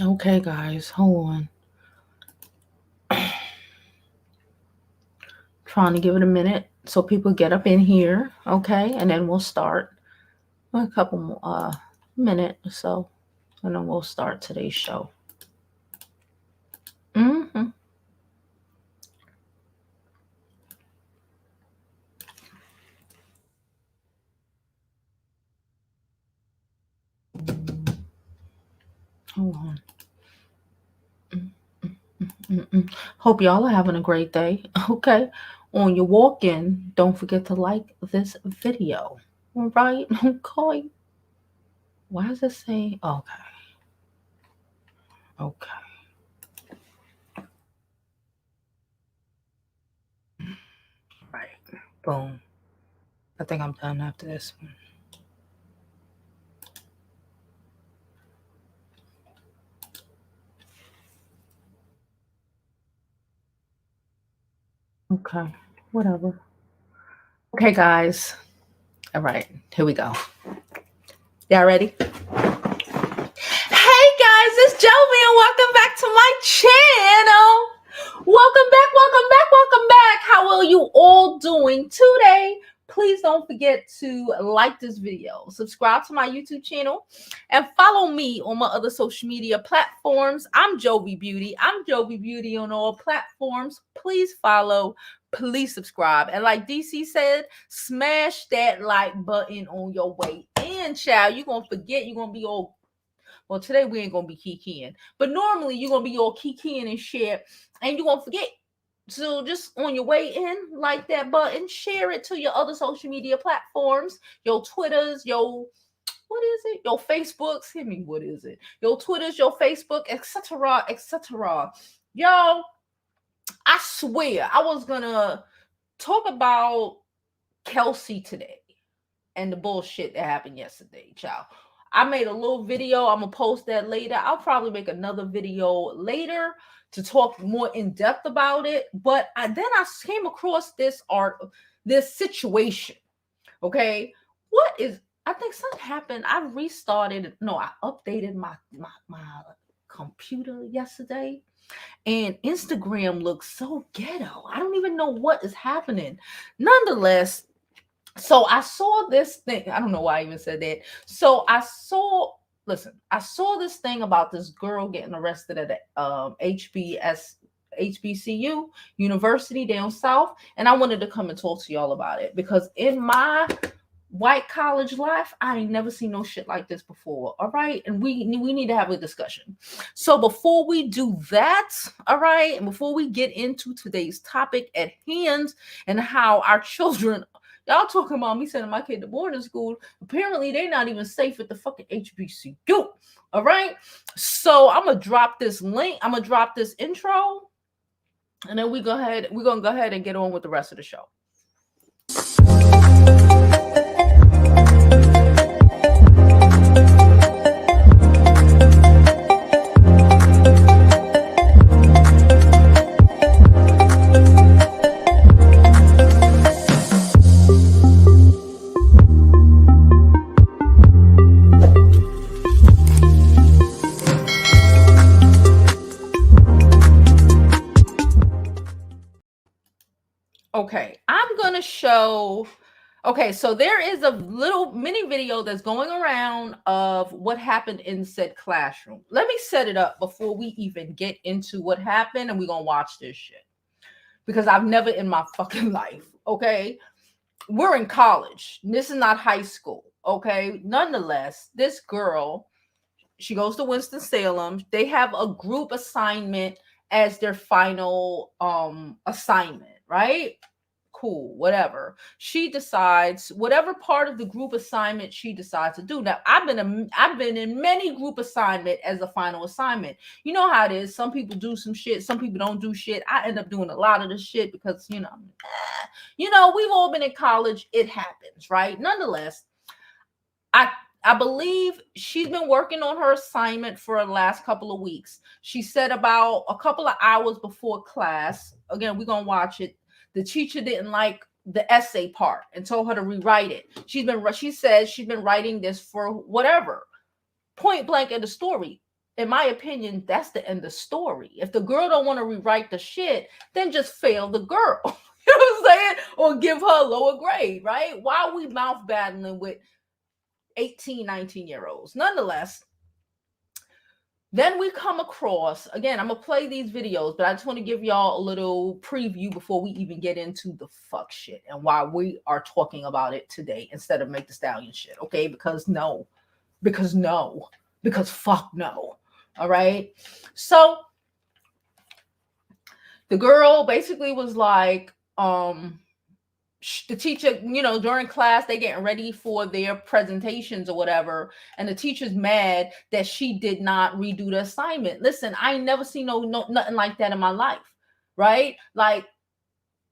Okay, guys, hold on. Trying to give it a minute so people get up in here, okay, and then we'll start a couple more minute or so, and then we'll start today's show. Mm-hmm. Hold on. Mm-mm. Hope y'all are having a great day. Okay. On your walk in, don't forget to like this video. All right. Okay. Why does it say? Okay. Okay. Right. Boom. I think I'm done after this one. Okay. Whatever. Okay, guys. All right. Here we go. Y'all ready? Hey guys, it's Jovi and welcome back to my channel. Welcome back, welcome back, welcome back. How are you all doing today? Please don't forget to like this video, subscribe to my YouTube channel, and follow me on my other social media platforms. I'm Jovi Beauty. I'm Jovi Beauty on all platforms. Please follow, please subscribe. And like DC said, smash that like button on your way in, child. You're going to forget, you're going to be all, well, today we ain't going to be kikiing, but normally you're going to be all kikiing and share, and you're going to forget. So just on your way in, like that button, share it to your other social media platforms, your Twitters, your, what is it? Your Facebooks. Hit me, what is it? Your Twitters, your Facebook, etc., etc. Y'all, I swear, I was going to talk about Kelsey today and the bullshit that happened yesterday, child. I made a little video. I'm going to post that later. I'll probably make another video later to talk more in depth about it. But then I came across this situation. Okay. I think something happened. I updated my computer yesterday, and Instagram looks so ghetto. I don't even know what is happening. Nonetheless, so I saw this thing. I don't know why I even said that. So I saw this thing about this girl getting arrested at a HBCU university down south, and I wanted to come and talk to y'all about it because in my white college life, I ain't never seen no shit like this before. All right, and we need to have a discussion. So before we do that, all right, and before we get into today's topic at hand and how our children. Y'all talking about me sending my kid to boarding school. Apparently, they're not even safe at the fucking HBCU. All right. So I'm gonna drop this link. I'm gonna drop this intro, and then we're gonna go ahead and get on with the rest of the show. Okay, I'm going to show. Okay, so there is a little mini video that's going around of what happened in said classroom. Let me set it up before we even get into what happened, and we're going to watch this shit. Because I've never in my fucking life, okay? We're in college. This is not high school, okay? Nonetheless, this girl, she goes to Winston-Salem. They have a group assignment as their final assignment, right? Cool, whatever. She decides whatever part of the group assignment she decides to do. Now, I've been in many group assignment as a final assignment. You know how it is. Some people do some shit, some people don't do shit. I end up doing a lot of the shit because we've all been in college. It happens, right? Nonetheless, I believe she's been working on her assignment for the last couple of weeks. She said about a couple of hours before class. Again, we're gonna watch it. The teacher didn't like the essay part and told her to rewrite it. She says she's been writing this for whatever. Point blank in the story. in my opinion, that's the end of the story. If the girl don't want to rewrite the shit, then just fail the girl. You know what I'm saying? Or give her a lower grade, right? Why are we mouth battling with 18, 19-year-olds? Nonetheless, then we come across, again, I'm going to play these videos, but I just want to give y'all a little preview before we even get into the fuck shit and why we are talking about it today instead of Make the Stallion shit, okay? Because fuck no. All right? So the girl basically was like, the teacher, during class, they getting ready for their presentations or whatever, and the teacher's mad that she did not redo the assignment. Listen, I ain't never seen nothing like that in my life, right? Like,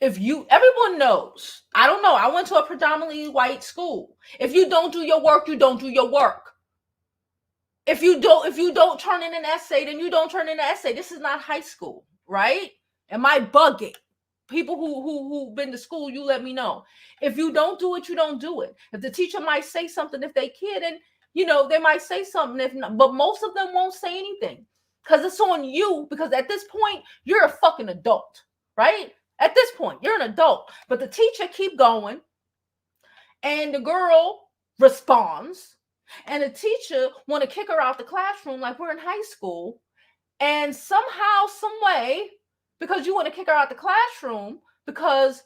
everyone knows, I don't know, I went to a predominantly white school. If you don't do your work, you don't do your work. If you don't turn in an essay, then you don't turn in an essay. This is not high school, right? Am I bugging? People who've been to school, you let me know. If you don't do it, you don't do it. If the teacher might say something, if they can, and they might say something, if not, but most of them won't say anything because it's on you. Because at this point, you're a fucking adult, right? At this point, you're an adult. But the teacher keep going, and the girl responds, and the teacher want to kick her out the classroom like we're in high school, and somehow, some way, because you want to kick her out the classroom because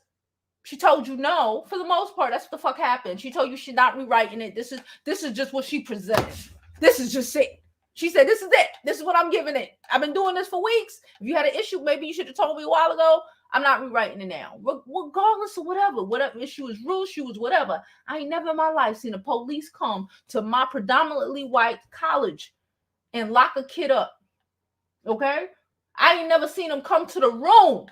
she told you no. For the most part, that's what the fuck happened. She told you she's not rewriting it. This is just what she presented. This is just it. She said, this is it. This is what I'm giving it. I've been doing this for weeks. If you had an issue, maybe you should have told me a while ago. I'm not rewriting it now. Regardless of whatever issue is, rule shoes, whatever. I ain't never in my life seen the police come to my predominantly white college and lock a kid up. Okay? I ain't never seen them come to the room,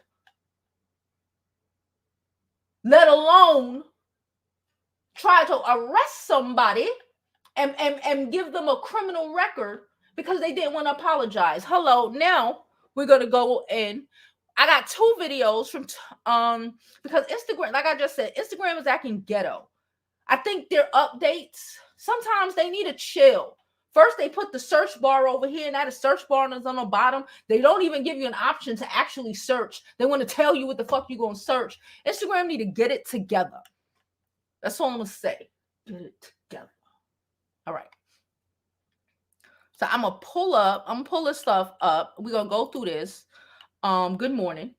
let alone try to arrest somebody and give them a criminal record because they didn't want to apologize. Hello, now we're going to go in. I got 2 videos from because Instagram, like I just said, Instagram is acting ghetto. I think their updates, sometimes they need to chill. First, they put the search bar over here, and now the search bar is on the bottom. They don't even give you an option to actually search. They want to tell you what the fuck you're going to search. Instagram need to get it together. That's all I'm going to say. Get it together. All right. So I'm going to pull this stuff up. We're going to go through this. Good morning.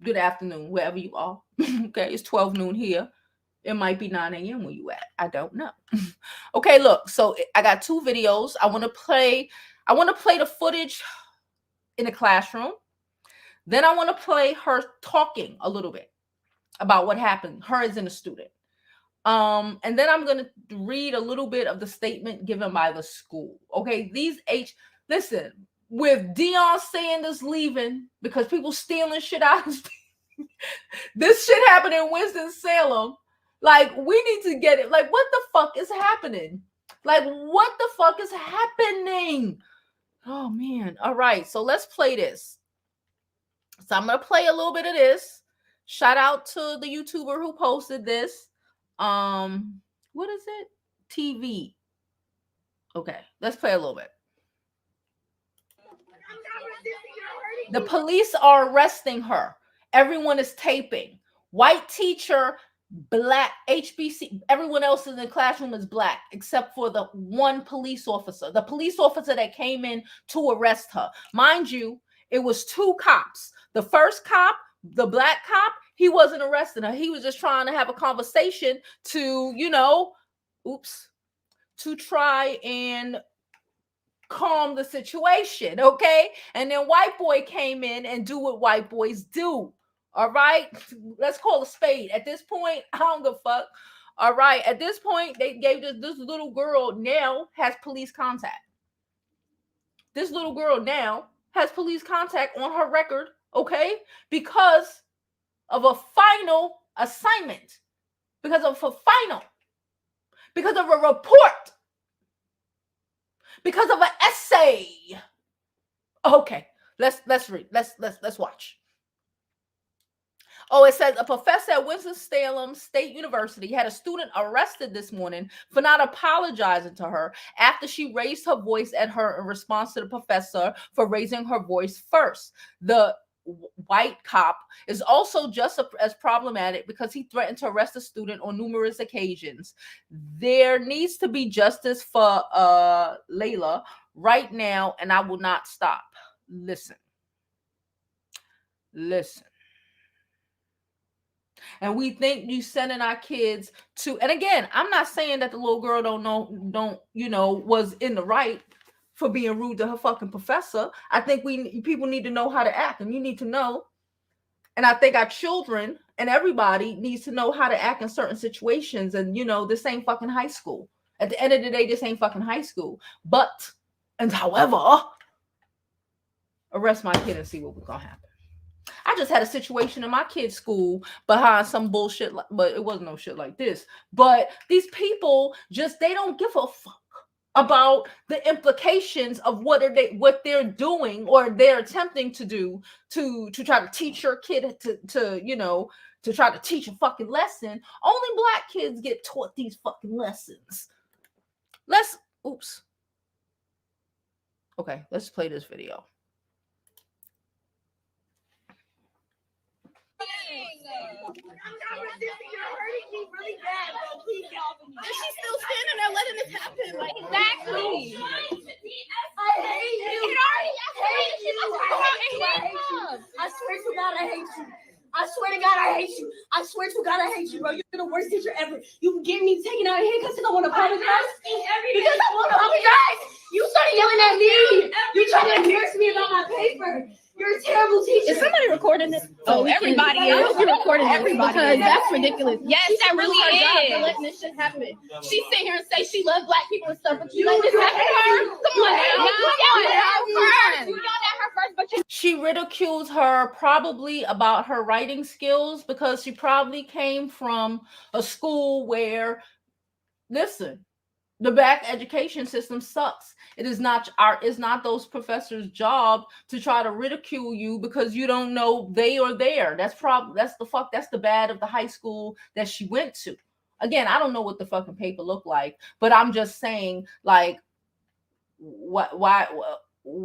Good afternoon, wherever you are. Okay, it's 12 noon here. It might be 9 a.m. where you at. I don't know. Okay, look. So I got 2 videos. I want to play the footage in the classroom. Then I want to play her talking a little bit about what happened. Her as in a student. And then I'm going to read a little bit of the statement given by the school. Okay, listen, with Deion Sanders leaving because people stealing shit out of this shit happened in Winston-Salem. Like, we need to get it. Like, what the fuck is happening? Like, what the fuck is happening? Oh, man. All right. So let's play this. So I'm going to play a little bit of this. Shout out to the YouTuber who posted this. What is it? TV. Okay. Let's play a little bit. The police are arresting her. Everyone is taping. White teacher, black HBC. Everyone else in the classroom is black except for the one police officer. The police officer that came in to arrest her. Mind you, it was 2 cops. The first cop, the black cop, he wasn't arresting her. He was just trying to have a conversation to, to try and calm the situation, okay? And then white boy came in and do what white boys do. All right, let's call a spade. At this point, I don't give a fuck. All right, at this point, they gave this little girl now has police contact. This little girl now has police contact on her record, okay? Because of a final assignment. Because of a final. Because of a report. Because of an essay. Okay, let's read. Let's watch. Oh, it says a professor at Winston-Salem State University had a student arrested this morning for not apologizing to her after she raised her voice at her in response to the professor for raising her voice first. The white cop is also just as problematic because he threatened to arrest the student on numerous occasions. There needs to be justice for Layla right now, and I will not stop. Listen. And we think you sending our kids to, and again, I'm not saying that the little girl don't was in the right for being rude to her fucking professor. I think people need to know how to act, and you need to know. And I think our children and everybody needs to know how to act in certain situations. And this ain't fucking high school. At the end of the day, this ain't fucking high school. However, arrest my kid and see what was gonna happen. I just had a situation in my kid's school behind some bullshit, but it wasn't no shit like this. But these people they don't give a fuck about the implications of what they're doing or they're attempting to do to try to teach your kid to try to teach a fucking lesson. Only black kids get taught these fucking lessons. Okay, let's play this video. And she's still standing there letting this happen. Like, exactly. I hate you. I swear to God, I hate you. I swear to God, I hate you. I swear to God, I hate you, bro. You're the worst teacher ever. You get me taken out of here because I want to apologize. Because I want to apologize. You started yelling at me. You tried to embarrass me about my paper. You're a terrible teacher. Is somebody recording this? Oh, everybody is. You're recording everybody because that's ridiculous. Yes, that really is. For letting this shit happen. She sit here and say she loves black people and stuff, but you let this happen to her. Come on, now. You yelled at her first, but she ridicules her probably about her writing skills because she probably came from a school where, listen, the black education system sucks. It is not those professors' job to try to ridicule you because you don't know they are there. That's the bad of the high school that she went to. Again, I don't know what the fucking paper looked like, but I'm just saying, like, why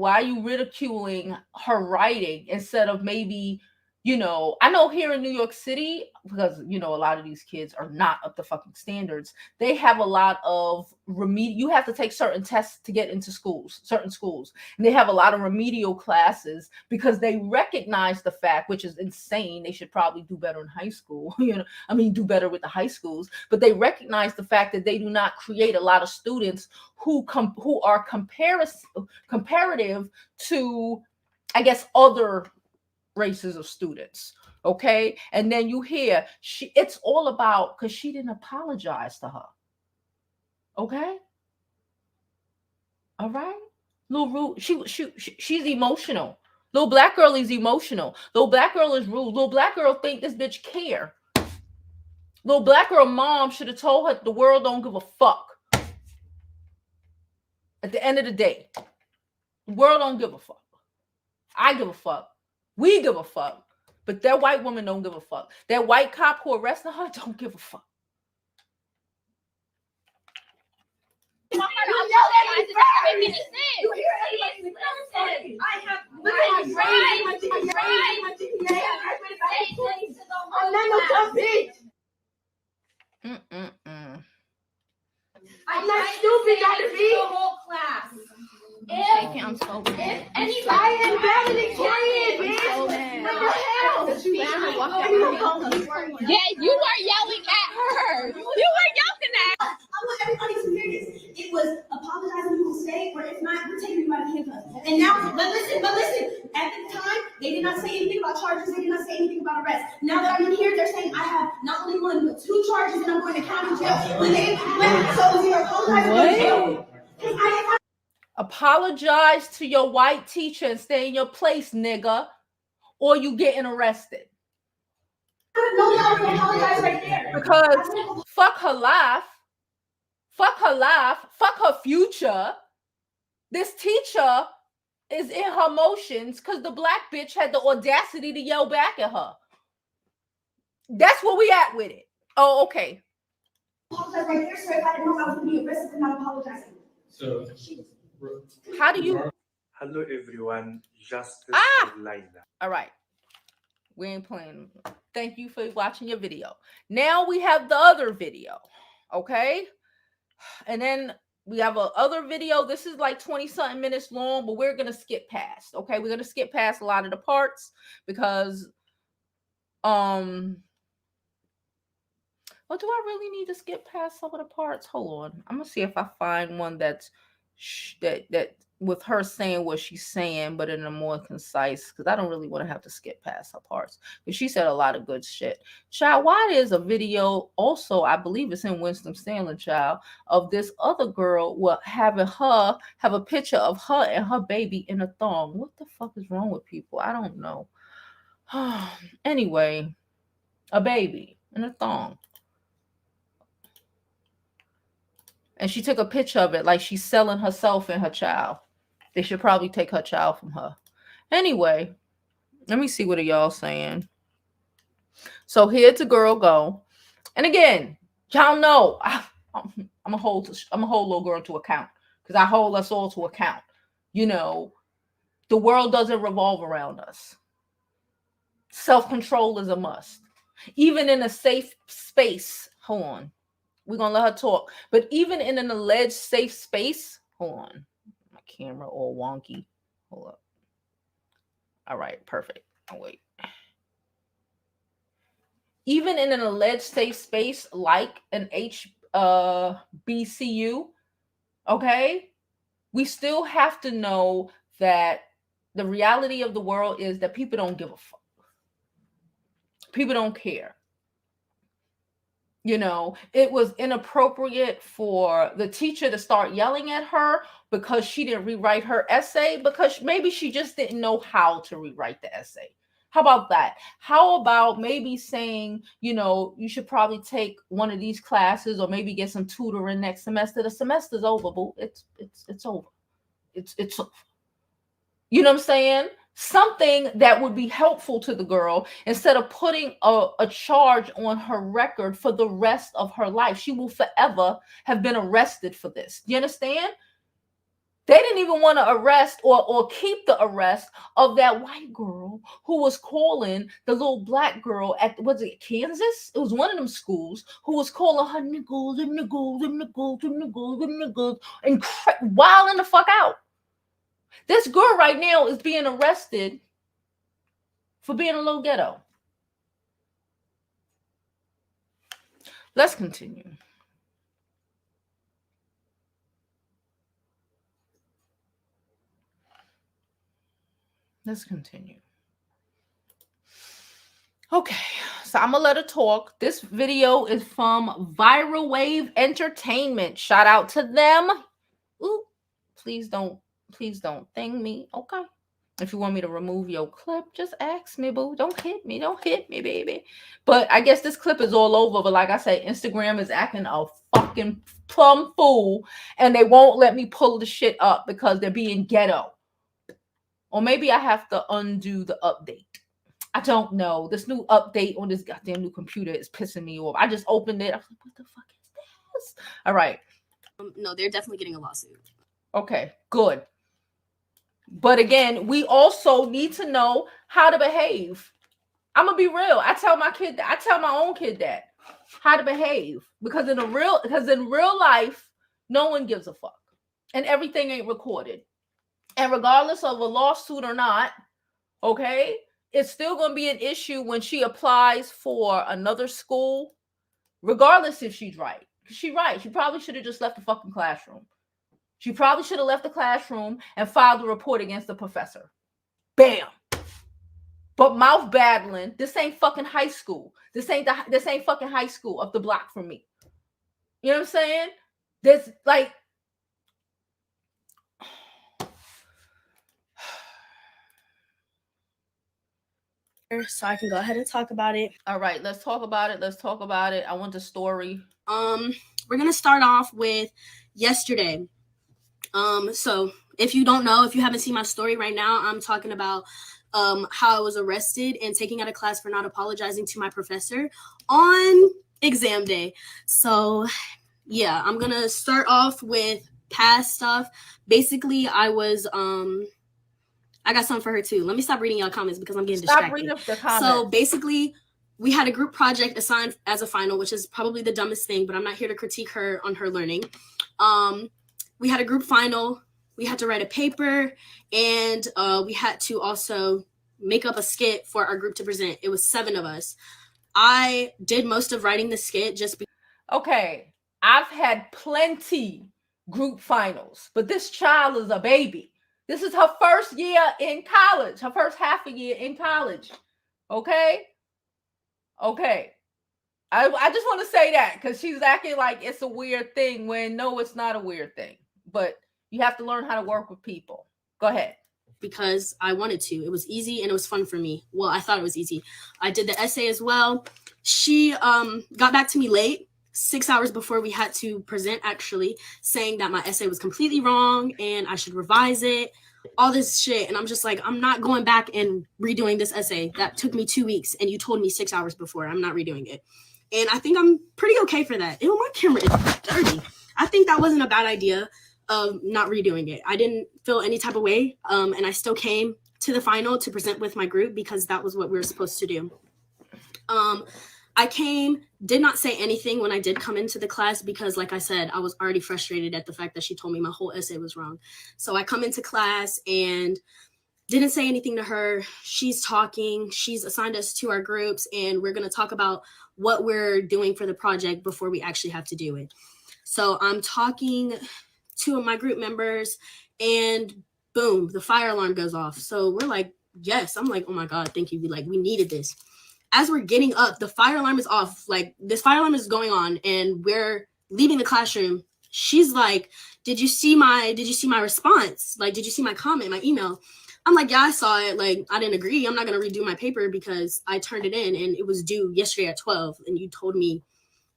are you ridiculing her writing instead of maybe, I know here in New York City, because, a lot of these kids are not up to fucking standards. They have a lot of you have to take certain tests to get into certain schools. And they have a lot of remedial classes because they recognize the fact, which is insane. They should probably do better in high school, do better with the high schools. But they recognize the fact that they do not create a lot of students who are comparative to, I guess, other races of students. Okay, and then you hear it's all about because she didn't apologize to her. Okay, all right, little rude. She's emotional. Little black girl is emotional. Little black girl is rude. Little black girl think this bitch care. Little black girl mom should have told her the world don't give a fuck. At the end of the day, the world don't give a fuck. I give a fuck. We give a fuck. But that white woman don't give a fuck. That white cop who arrested her don't give a fuck. You yelled at me first. You hear everybody say, I have literally raised my GPA. I'm not no dumb bitch. I'm not stupid, Dr. B. The whole class. I'm so mad. I am valedictorian, bitch. What the hell? Yeah, you were yelling at her. You were yelling at her. I want everybody to hear this. It was apologizing to mistake, or if not, we're taking you out of handcuffs. And now, but listen. At the time, they did not say anything about charges. They did not say anything about arrest. Now that I'm in here, they're saying I have not only one but 2 charges, and I'm going to county jail. So you're apologizing to jail. Apologize to your white teacher and stay in your place, nigga, or you getting arrested. Right there. Because fuck her life, fuck her future. This teacher is in her emotions because the black bitch had the audacity to yell back at her. That's where we at with it. Oh, okay. Apologize right there, sir. If I didn't know I was going to be arrested for not apologizing. So, How do you? Hello everyone, Justice Ah! for Laila. All right. We ain't playing. Thank you for watching your video. Now we have the other video. Okay. And then we have a other video. This is like 20-something minutes long, but we're going to skip past. Okay. We're going to skip past a lot of the parts because, well, do I really need to skip past some of the parts? Hold on. I'm going to see if I find one that's that with her saying what she's saying, but in a more concise, because I don't really want to have to skip past her parts. But she said a lot of good shit. Child, why there's a video also, I believe it's in Winston-Salem, child, of this other girl having her have a picture of her and her baby in a thong. What the fuck is wrong with people? I don't know. Anyway, a baby in a thong. And she took a picture of it like she's selling herself and her child. They should probably take her child from her. Anyway, let me see what y'all saying. So here's the girl go. And again, y'all know I'm gonna hold little girl to account because I hold us all to account. You know, the world doesn't revolve around us. Self-control is a must. Even in a safe space, hold on. We're going to let her talk. But even in an alleged safe space, hold on. My camera all wonky. Hold up. All right, perfect. Oh, wait. Even in an alleged safe space like an HBCU, okay, we still have to know that the reality of the world is that people don't give a fuck. People don't care. You know, it was inappropriate for the teacher to start yelling at her because she didn't rewrite her essay, because maybe she just didn't know how to rewrite the essay. How about that? How about maybe saying, you know, you should probably take one of these classes or maybe get some tutoring next semester. The semester's over, boo. It's over. It's over. You know what I'm saying? Something that would be helpful to the girl instead of putting a charge on her record for the rest of her life. She will forever have been arrested for this. You understand? They didn't even want to arrest or keep the arrest of that white girl who was calling the little black girl at, was it Kansas? It was one of them schools, who was calling her niggles and niggles and niggles and niggles and niggles and wilding the fuck out. This girl right now is being arrested for being a little ghetto. Let's continue. Let's continue. Okay, so I'm gonna let her talk. This video is from Viral Wave Entertainment. Shout out to them. Ooh, please don't thing me. Okay. If you want me to remove your clip, just ask me, boo. Don't hit me, baby. But I guess this clip is all over. But like I said, Instagram is acting a fucking plumb fool, and they won't let me pull the shit up because they're being ghetto. Or maybe I have to undo the update. I don't know. This new update on this goddamn new computer is pissing me off. I just opened it. I was like, what the fuck is this? All right. No, they're definitely getting a lawsuit. Okay, good. But again, we also need to know how to behave. I'm gonna be real. I tell my own kid that how to behave, because in real life, no one gives a fuck, and everything ain't recorded. And regardless of a lawsuit or not, okay, it's still gonna be an issue when she applies for another school, regardless if she's right. She's right. She probably should have just left the fucking classroom. She probably should have left the classroom and filed a report against the professor. Bam. But mouth battling, this ain't fucking high school. This ain't fucking high school up the block from me. You know what I'm saying? There's like, So I can go ahead and talk about it. All right, let's talk about it. I want the story. We're gonna start off with yesterday. So if you don't know, if you haven't seen my story right now, I'm talking about how I was arrested and taken out of class for not apologizing to my professor on exam day. So yeah, I'm gonna start off with past stuff. Basically, I got something for her too. Let me stop reading y'all comments because I'm getting distracted. Reading the comments. So basically, we had a group project assigned as a final, which is probably the dumbest thing, but I'm not here to critique her on her learning. We had a group final. We had to write a paper, and we had to also make up a skit for our group to present. It was 7 of us. I did most of writing the skit just because. Okay, I've had plenty group finals, but this child is a baby. This is her first year in college, her first half a year in college. Okay. I just want to say that because she's acting like it's a weird thing when no, it's not a weird thing. But you have to learn how to work with people. Go ahead. Because I wanted to. It was easy and it was fun for me. Well, I thought it was easy. I did the essay as well. She got back to me late, 6 hours before we had to present, actually, saying that my essay was completely wrong and I should revise it, all this shit. And I'm just like, I'm not going back and redoing this essay. That took me 2 weeks and you told me 6 hours before. I'm not redoing it. And I think I'm pretty okay for that. Ew, my camera is dirty. I think that wasn't a bad idea of not redoing it. I didn't feel any type of way. And I still came to the final to present with my group because that was what we were supposed to do. I did not say anything when I did come into the class because, like I said, I was already frustrated at the fact that she told me my whole essay was wrong. So I come into class and didn't say anything to her. She's talking. She's assigned us to our groups, and we're going to talk about what we're doing for the project before we actually have to do it. So I'm talking to my group members, and boom, the fire alarm goes off. So we're like, yes. I'm like, oh my God, thank you. We needed this. As we're getting up, the fire alarm is off. Like, this fire alarm is going on, and we're leaving the classroom. She's like, did you see my response? Like, did you see my comment, my email? I'm like, yeah, I saw it. Like, I didn't agree. I'm not going to redo my paper because I turned it in and it was due yesterday at 12. And you told me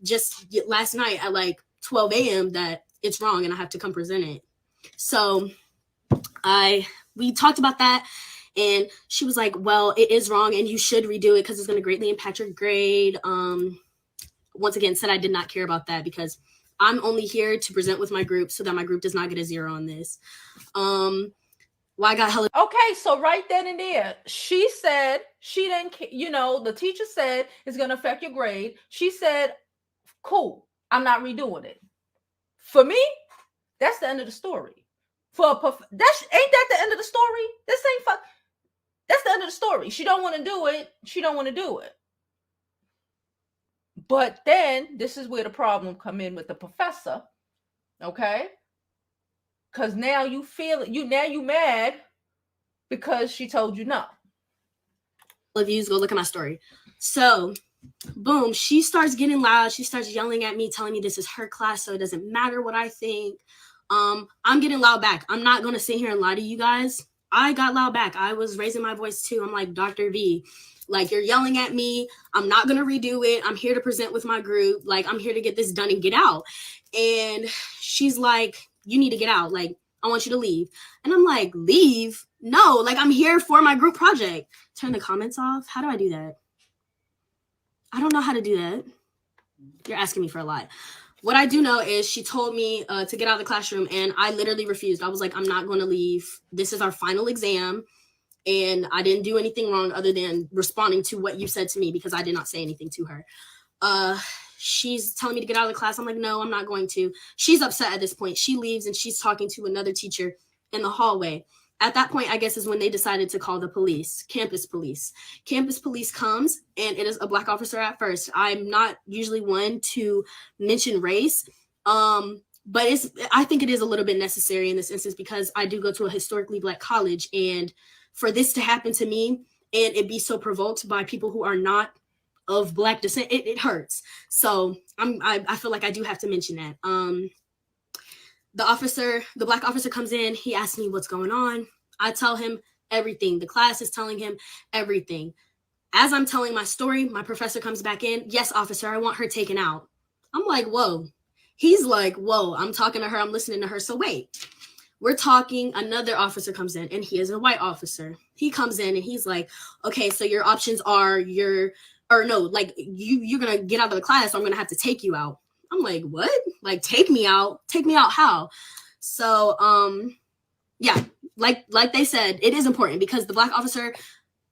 just last night at like 12 a.m. that it's wrong and I have to come present it. So we talked about that. And she was like, well, it is wrong and you should redo it because it's going to greatly impact your grade. Once again, said I did not care about that because I'm only here to present with my group so that my group does not get a 0 on this. Well, I got hella. Okay, so right then and there, she said she didn't, the teacher said it's going to affect your grade. She said, cool, I'm not redoing it. For me, that's the end of the story. Ain't that the end of the story? That's the end of the story. She don't want to do it. She don't want to do it. But then this is where the problem come in with the professor. Okay? Because now you feel now you mad because she told you no. Views, go look at my story. So boom, she starts getting loud. She starts yelling at me, telling me this is her class, so it doesn't matter what I think. I'm getting loud back. I'm not going to sit here and lie to you guys. I got loud back. I was raising my voice too. I'm like, Dr. V, like, you're yelling at me. I'm not going to redo it. I'm here to present with my group. Like, I'm here to get this done and get out. And she's like, you need to get out. Like, I want you to leave. And I'm like, leave? No, like, I'm here for my group project. Turn the comments off. How do I do that? I don't know how to do that. You're asking me for a lot. What I do know is she told me to get out of the classroom, and I literally refused. I was like, I'm not going to leave. This is our final exam, and I didn't do anything wrong other than responding to what you said to me because I did not say anything to her. She's telling me to get out of the class. I'm like, no, I'm not going to. She's upset at this point. She leaves, and she's talking to another teacher in the hallway. At that point, I guess, is when they decided to call the police, campus police. Campus police comes, and it is a Black officer at first. I'm not usually one to mention race, but I think it is a little bit necessary in this instance because I do go to a historically Black college, and for this to happen to me and it be so provoked by people who are not of Black descent, it hurts. So I feel like I do have to mention that. The Black officer comes in. He asks me what's going on. I tell him everything. The class is telling him everything. As I'm telling my story, my professor comes back in. Yes, officer, I want her taken out. I'm like, whoa. He's like, whoa, I'm talking to her. I'm listening to her. So wait, We're talking, another officer comes in, and he is a white officer. He comes in and he's like, okay, so your options are you're gonna get out of the class, or I'm gonna have to take you out. I'm like, what? Like, take me out? Take me out how? So yeah, like they said, it is important because the black officer,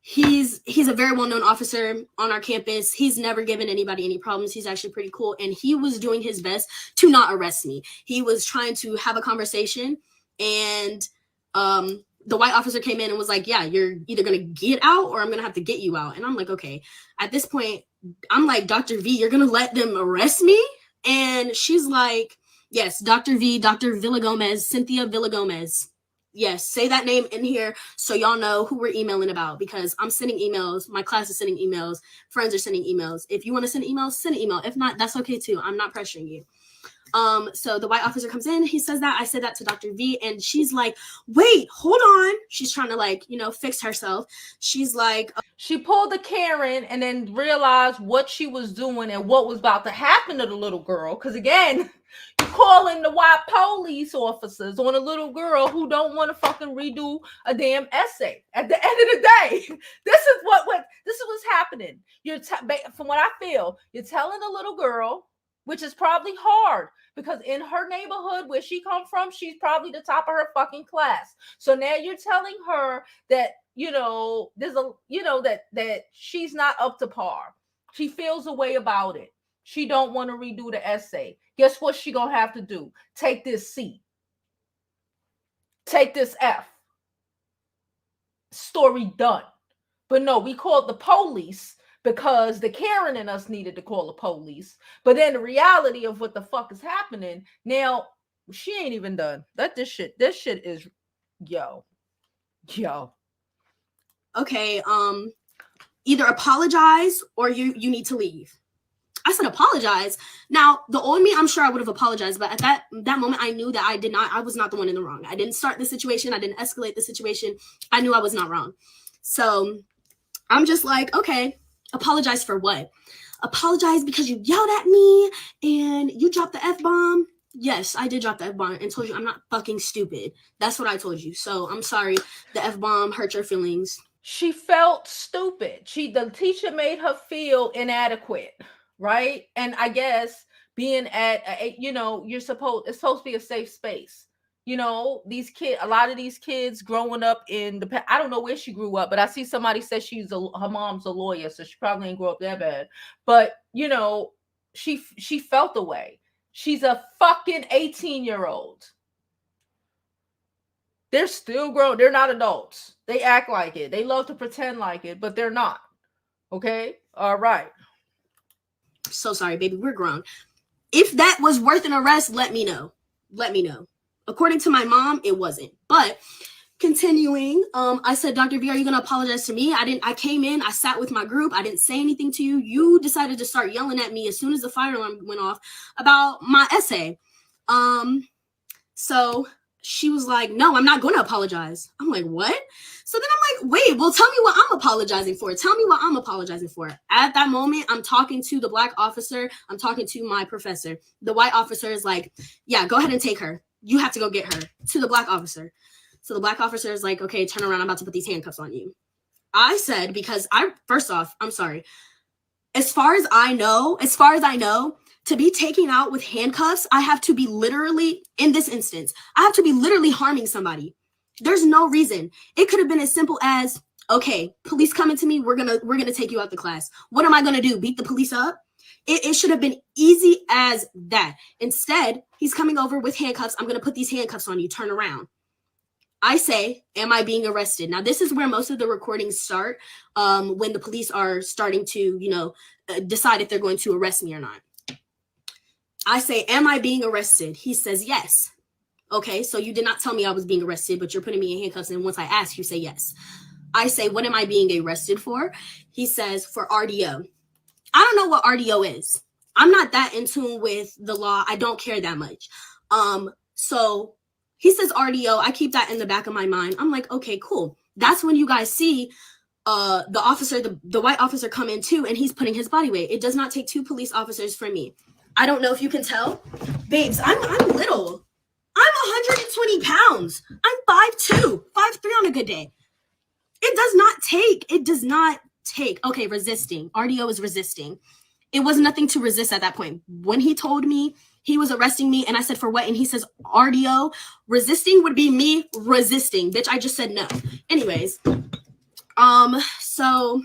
he's a very well-known officer on our campus. He's never given anybody any problems. He's actually pretty cool, and he was doing his best to not arrest me. He was trying to have a conversation, and the white officer came in and was like, yeah, you're either gonna get out or I'm gonna have to get you out. And I'm like, okay. At this point, I'm like, Dr. V, you're gonna let them arrest me? And she's like, yes, Dr. V, Dr. Villagomez, Cynthia Villagomez. Yes, say that name in here so y'all know who we're emailing about, because I'm sending emails. My class is sending emails. Friends are sending emails. If you want to send emails, send an email. If not, that's okay too. I'm not pressuring you. So the white officer comes in. He says that. I said that to Dr. V, and she's like, wait, hold on. She's trying to fix herself. She's like, she pulled the Karen and then realized what she was doing and what was about to happen to the little girl. Because again, you're calling the white police officers on a little girl who don't want to fucking redo a damn essay. At the end of the day, this is what's happening. From what I feel, you're telling the little girl, which is probably hard because in her neighborhood where she come from, she's probably the top of her fucking class. So now you're telling her that, that she's not up to par. She feels a way about it. She don't want to redo the essay. Guess what she gonna have to do? Take this C. Take this F. Story done. But no, we called the police because the Karen in us needed to call the police. But then the reality of what the fuck is happening, now she ain't even done. This shit is yo. Okay, either apologize or you need to leave. I said apologize. Now, the old me, I'm sure I would have apologized, but at that moment, I knew that I was not the one in the wrong. I didn't start the situation. I didn't escalate the situation. I knew I was not wrong. So I'm just like, okay, apologize for what? Apologize because you yelled at me and you dropped the F-bomb. Yes, I did drop the F-bomb and told you I'm not fucking stupid. That's what I told you. So I'm sorry. The F-bomb hurt your feelings. She felt stupid. The teacher made her feel inadequate. Right. And I guess being at, it's supposed to be a safe space. These kids, a lot of these kids growing up I don't know where she grew up, but I see somebody says her mom's a lawyer, so she probably ain't grow up that bad. But, she felt the way. She's a fucking 18-year-old. They're still grown. They're not adults. They act like it. They love to pretend like it, but they're not. Okay. All right. So sorry, baby, we're grown. If that was worth an arrest, let me know. According to my mom, it wasn't. But continuing, I said, Dr. V, are you going to apologize to me? I came in, I sat with my group. I didn't say anything to you. You decided to start yelling at me as soon as the fire alarm went off about my essay. So she was like, no, I'm not going to apologize. I'm like, what? So then I'm like, wait, well, tell me what I'm apologizing for. At that moment, I'm talking to the black officer. I'm talking to my professor. The white officer is like, yeah, go ahead and take her. You have to go get her, to the black officer. So the black officer is like, okay, turn around. I'm about to put these handcuffs on you. I said, because first off, I'm sorry. As far as I know, to be taken out with handcuffs, I have to be literally, in this instance, I have to be literally harming somebody. There's no reason. It could have been as simple as, okay, police coming to me, we're gonna take you out the class. What am I gonna do? Beat the police up? It should have been easy as that. Instead, he's coming over with handcuffs. I'm gonna put these handcuffs on you. Turn around. I say, am I being arrested? Now, this is where most of the recordings start, when the police are starting to, decide if they're going to arrest me or not. I say, am I being arrested? He says, yes. Okay, so you did not tell me I was being arrested, but you're putting me in handcuffs. And once I ask, you say yes. I say, what am I being arrested for? He says, for RDO. I don't know what RDO is. I'm not that in tune with the law. I don't care that much. So he says RDO. I keep that in the back of my mind. I'm like, okay, cool. That's when you guys see the white officer come in too, and he's putting his body weight. It does not take two police officers for me. I don't know if you can tell. Babes, I'm little. I'm 120 pounds. I'm 5'2", 5'3" on a good day. It does not take. Okay, resisting. RDO is resisting. It was nothing to resist at that point. When he told me he was arresting me and I said, for what? And he says, RDO, resisting would be me resisting. Bitch, I just said no. Anyways, so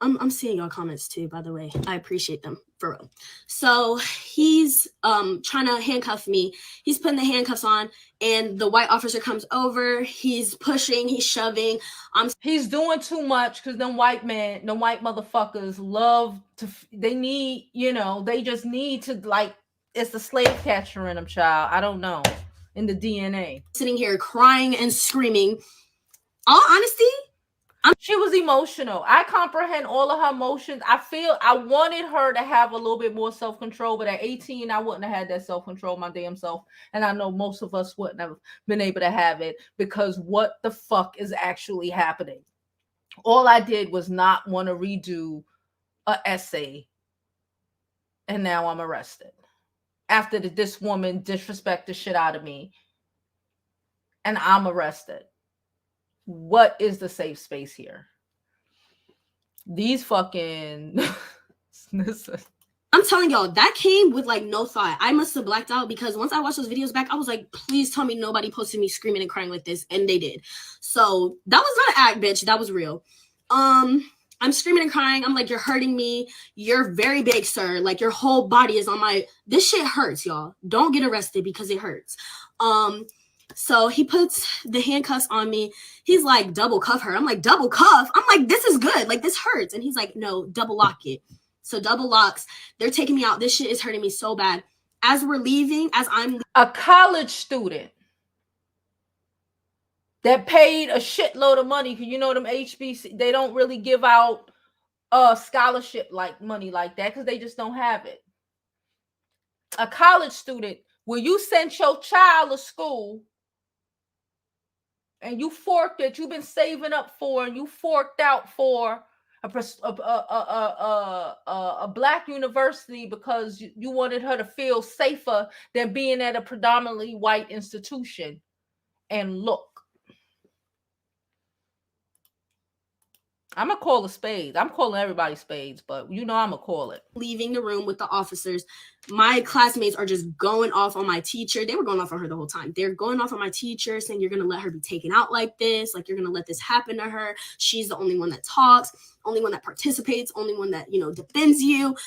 I'm seeing your comments too, by the way. I appreciate them, for real. So he's trying to handcuff me. He's putting the handcuffs on, and the white officer comes over. He's pushing, he's shoving. He's doing too much because them white motherfuckers love to, they need, they just need to, like, it's the slave catcher in them, child. I don't know, in the DNA. Sitting here crying and screaming. All honesty, she was emotional. I comprehend all of her emotions. I wanted her to have a little bit more self-control, but at 18, I wouldn't have had that self-control my damn self. And I know most of us wouldn't have been able to have it, because what the fuck is actually happening? All I did was not want to redo an essay, and now I'm arrested. After this woman disrespected the shit out of me, and I'm arrested. What is the safe space here? These fucking listen. I'm telling y'all, that came with like no thought. I must have blacked out, because once I watched those videos back, I was like, please tell me nobody posted me screaming and crying like this, and they did. So that was not an act, bitch. That was real. I'm screaming and crying. I'm like, you're hurting me. You're very big, sir. Like, your whole body is on my. This shit hurts, y'all. Don't get arrested because it hurts. So he puts the handcuffs on me. He's like, double cuff her. I'm like, double cuff? I'm like, this is good. Like, this hurts. And he's like, no, double lock it. So double locks. They're taking me out. This shit is hurting me so bad. As we're leaving, as I'm a college student that paid a shitload of money, because them HBCU, they don't really give out scholarship like money like that, because they just don't have it. A college student, will you send your child to school and you forked it, you've been saving up for, and you forked out for a black university because you wanted her to feel safer than being at a predominantly white institution. And look, I'm gonna call a spade. I'm calling everybody spades, but I'm gonna call it. Leaving the room with the officers, my classmates are just going off on my teacher. They were going off on her the whole time. They're going off on my teacher, saying, you're gonna let her be taken out like this, like you're gonna let this happen to her. She's the only one that talks, only one that participates, only one that defends you.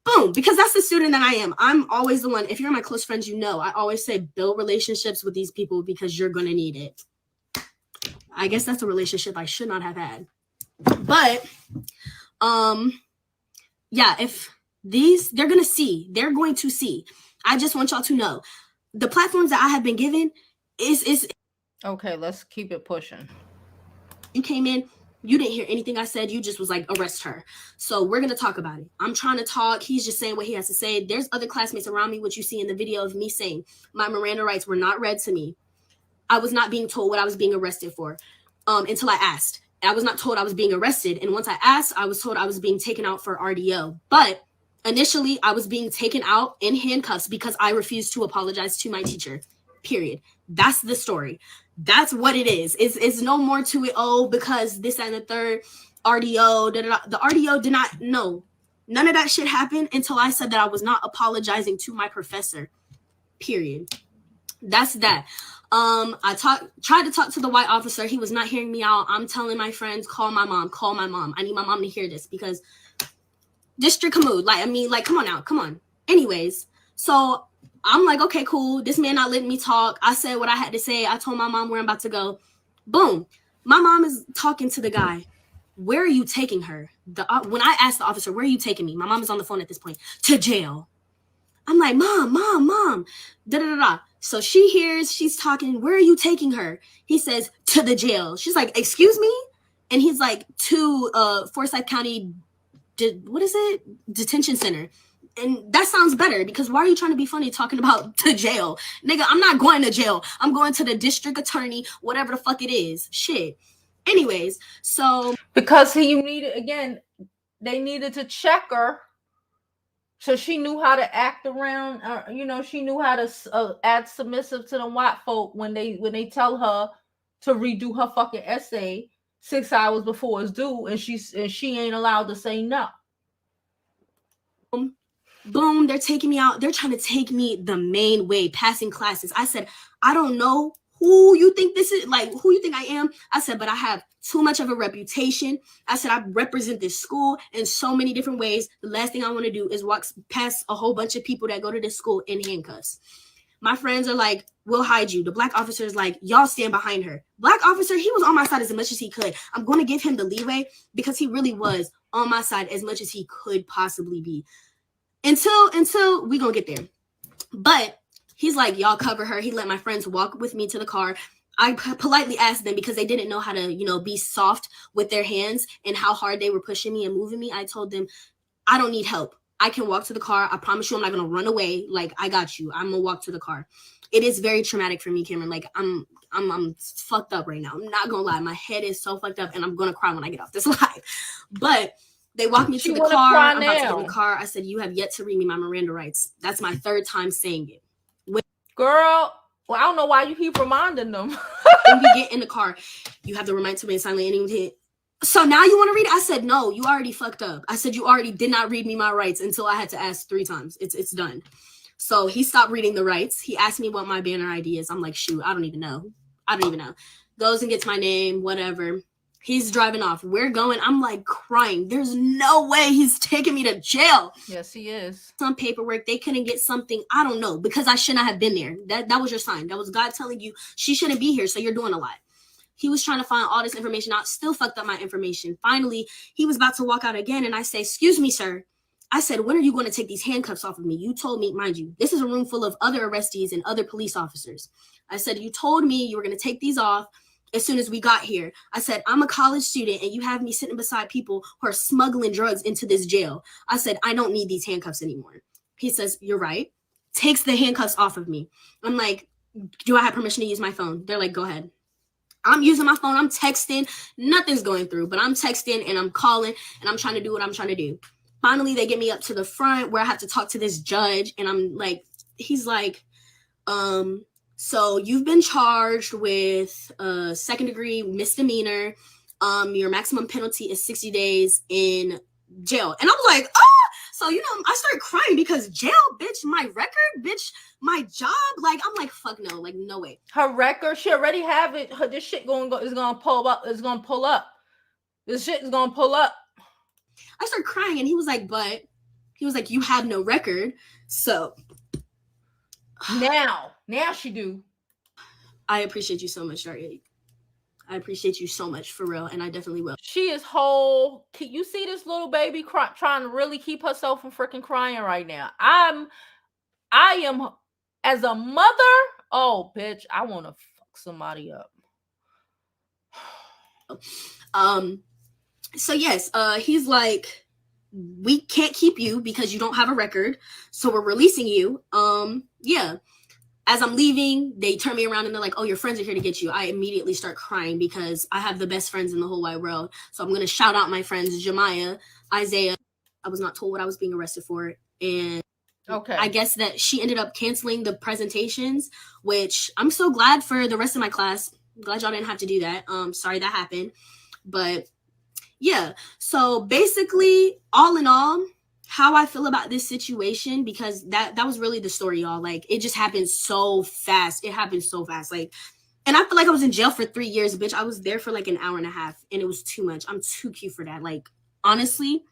Boom, because that's the student that I am. I'm always the one. If you're my close friends, I always say, build relationships with these people because you're gonna need it. I guess that's a relationship I should not have had. But yeah, if they're going to see. I just want y'all to know the platforms that I have been given is okay. Let's keep it pushing. You came in, you didn't hear anything I said. You just was like, arrest her. So we're going to talk about it. I'm trying to talk. He's just saying what he has to say. There's other classmates around me, which you see in the video of me saying my Miranda rights were not read to me. I was not being told what I was being arrested for until I asked. I was not told I was being arrested. And once I asked, I was told I was being taken out for RDO. But initially, I was being taken out in handcuffs because I refused to apologize to my teacher, period. That's the story. That's what it is. It's no more to it. Oh, because this and the third, RDO, the RDO did not know. None of that shit happened until I said that I was not apologizing to my professor, period. That's that. I tried to talk to the white officer. He was not hearing me out. I'm telling my friends, call my mom. I need my mom to hear this because District Hamoud, come on out, come on. Anyways, so I'm like, okay, cool. This man not letting me talk. I said what I had to say. I told my mom where I'm about to go. Boom. My mom is talking to the guy. Where are you taking her? When I asked the officer, where are you taking me? My mom is on the phone at this point. To jail. I'm like, mom. Da-da-da-da. So she hears, she's talking, where are you taking her? He says, to the jail. She's like, excuse me? And he's like, to Forsyth County, detention center. And that sounds better because why are you trying to be funny talking about to jail? Nigga, I'm not going to jail. I'm going to the district attorney, whatever the fuck it is. Shit. Anyways, so. Because they needed to check her. So she knew how to act around, she knew how to act submissive to the white folk when they tell her to redo her fucking essay 6 hours before it's due, and she ain't allowed to say no. Boom, they're taking me out. They're trying to take me the main way, passing classes. I said, I don't know who you think this is, like who you think I am. I said, but I have too much of a reputation. I said, I represent this school in so many different ways. The last thing I want to do is walk past a whole bunch of people that go to this school in handcuffs. My friends are like, we'll hide you. The black officer is like, y'all stand behind her. Black officer, he was on my side as much as he could. I'm going to give him the leeway because he really was on my side as much as he could possibly be. Until we gonna get there. But he's like, y'all cover her. He let my friends walk with me to the car. I politely asked them because they didn't know how to, be soft with their hands and how hard they were pushing me and moving me. I told them, I don't need help. I can walk to the car. I promise you I'm not going to run away. Like, I got you. I'm going to walk to the car. It is very traumatic for me, Cameron. Like, I'm fucked up right now. I'm not going to lie. My head is so fucked up and I'm going to cry when I get off this live. But they walked me to the car. I'm about to get in the car. I said, you have yet to read me my Miranda rights. That's my third time saying it. Girl, well, I don't know why you keep reminding them. When we get in the car, you have to remind to remain silent. So now you want to read it? I said, no, you already fucked up. I said, you already did not read me my rights until I had to ask 3 times. It's done. So he stopped reading the rights. He asked me what my banner ID is. I'm like, shoot, I don't even know. Goes and gets my name, whatever. He's driving off. We're going. I'm like crying. There's no way he's taking me to jail. Yes, he is. Some paperwork. They couldn't get something. I don't know, because I should not have been there. That was your sign. That was God telling you she shouldn't be here. So you're doing a lot. He was trying to find all this information out. Still fucked up my information. Finally, he was about to walk out again. And I say, excuse me, sir. I said, when are you going to take these handcuffs off of me? You told me, mind you, this is a room full of other arrestees and other police officers. I said, you told me you were going to take these off as soon as we got here. I said, I'm a college student and you have me sitting beside people who are smuggling drugs into this jail. I said, I don't need these handcuffs anymore. He says, you're right. Takes the handcuffs off of me. I'm like, do I have permission to use my phone? They're like, go ahead. I'm using my phone. I'm texting. Nothing's going through, but I'm texting and I'm calling and I'm trying to do what I'm trying to do. Finally, they get me up to the front where I have to talk to this judge. And I'm like, he's like, so you've been charged with a second-degree misdemeanor. Your maximum penalty is 60 days in jail. And I was like, oh, so, I started crying because jail, bitch, my record, bitch, my job. Like, I'm like, fuck no, like, no way. Her record, she already have it. This shit is going to pull up. It's going to pull up. This shit is going to pull up. I started crying and he was like, you have no record. So now she do. I appreciate you so much, Daria. I appreciate you so much, for real, and I definitely will. She is whole. You see this little baby trying to really keep herself from freaking crying right now. I am, as a mother, oh, bitch, I want to fuck somebody up. So yes, he's like, we can't keep you because you don't have a record, so we're releasing you. Yeah. As I'm leaving, they turn me around and they're like, oh, your friends are here to get you. I immediately start crying because I have the best friends in the whole wide world. So I'm going to shout out my friends, Jemiah, Isaiah. I was not told what I was being arrested for. And okay, I guess that she ended up canceling the presentations, which I'm so glad for the rest of my class. I'm glad y'all didn't have to do that. Sorry that happened. But yeah, so basically, all in all, how I feel about this situation, because that was really the story, y'all. Like, it just happened so fast. It happened so fast. Like, and I feel like I was in jail for 3 years, bitch. I was there for like an hour and a half, and it was too much. I'm too cute for that. Like, honestly,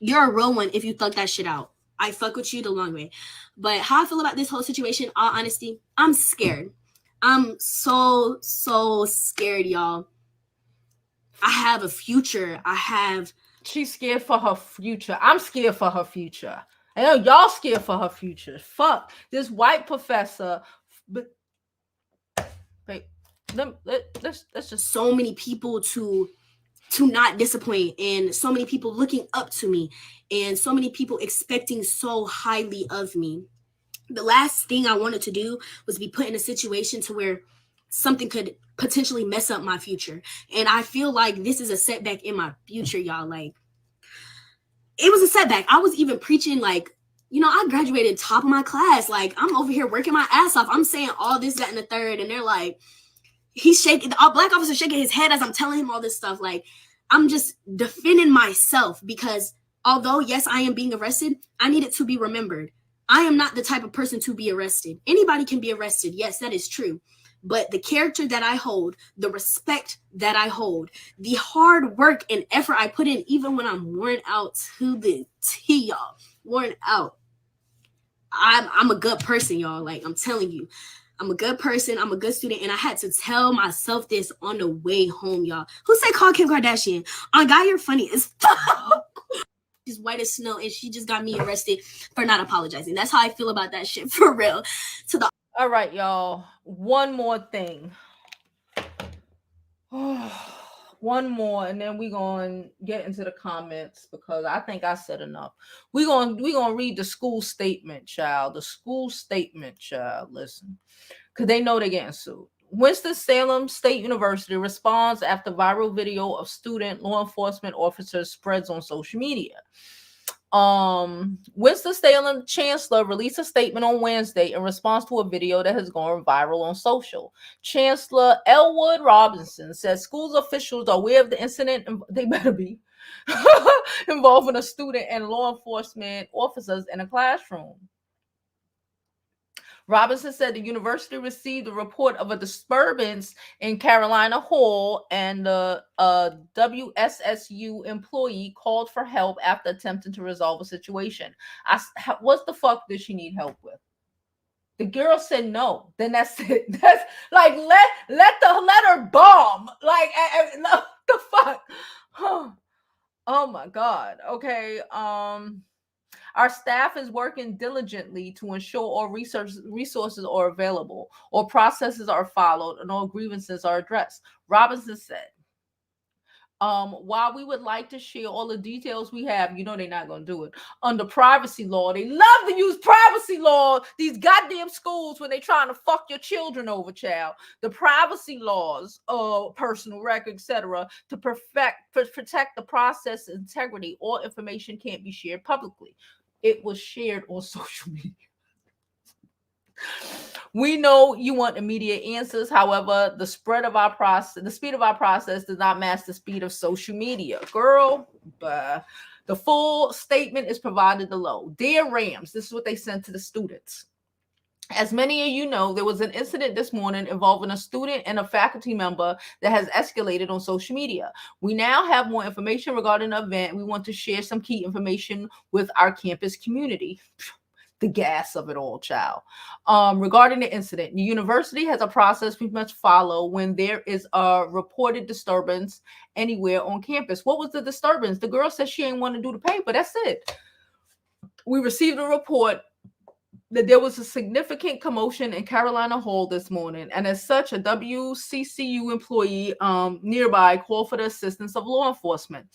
you're a real one if you thug that shit out. I fuck with you the long way. But how I feel about this whole situation, all honesty, I'm scared. I'm so scared, y'all. I have a future. She's scared for her future. I'm scared for her future. I know y'all scared for her future. Fuck this white professor. But let's just so many people to not disappoint, and so many people looking up to me, and so many people expecting so highly of me. The last thing I wanted to do was be put in a situation to where something could potentially mess up my future. And I feel like this is a setback in my future, y'all. Like, it was a setback. I was even preaching like you know, I graduated top of my class. Like, I'm over here working my ass off. I'm saying all this, that, and the third. And they're like, he's shaking, the black officer shaking his head as I'm telling him all this stuff. Like, I'm just defending myself because although, yes, I am being arrested, I need it to be remembered. I am not the type of person to be arrested. Anybody can be arrested. Yes, that is true. But the character that I hold, the respect that I hold, the hard work and effort I put in, even when I'm worn out to the T, y'all, worn out. I'm a good person, y'all. Like, I'm telling you, I'm a good person. I'm a good student. And I had to tell myself this on the way home, y'all. Who said call Kim Kardashian? On God, you're funny as fuck. She's white as snow, and she just got me arrested for not apologizing. That's how I feel about that shit, for real. All right, y'all. One more thing. One more, and then we're gonna get into the comments because I think I said enough. We're gonna read the school statement, child. The school statement, child. Listen, because they know they're getting sued. Winston-Salem State University responds after viral video of student law enforcement officers spreads on social media. Winston-Salem Chancellor released a statement on Wednesday in response to a video that has gone viral on social. Chancellor Elwood Robinson says schools officials are aware of the incident, and they better be, involving a student and law enforcement officers in a classroom. Robinson said the university received a report of a disturbance in Carolina Hall, and the WSSU employee called for help after attempting to resolve a situation. What the fuck did she need help with? The girl said no. Then that's it. That's like let her bomb. Like no, the fuck. Oh my God. Okay. Our staff is working diligently to ensure all resources are available, all processes are followed, and all grievances are addressed. Robinson said, while we would like to share all the details we have, you know they're not going to do it, under privacy law. They love to use privacy law, these goddamn schools, when they're trying to fuck your children over, child. The privacy laws, personal record, etc., to protect the process integrity. All information can't be shared publicly. It was shared on social media. We know you want immediate answers. However, the speed of our process does not match the speed of social media. Girl, the full statement is provided below. Dear Rams, this is what they sent to the students. As many of you know, there was an incident this morning involving a student and a faculty member that has escalated on social media. We now have more information regarding the event. We want to share some key information with our campus community. The gas of it all, child. Regarding the incident, the university has a process we must follow when there is a reported disturbance anywhere on campus. What was the disturbance? The girl said she ain't want to do the paper. That's it. We received a report that there was a significant commotion in Carolina Hall this morning, and as such, a WCCU employee nearby called for the assistance of law enforcement.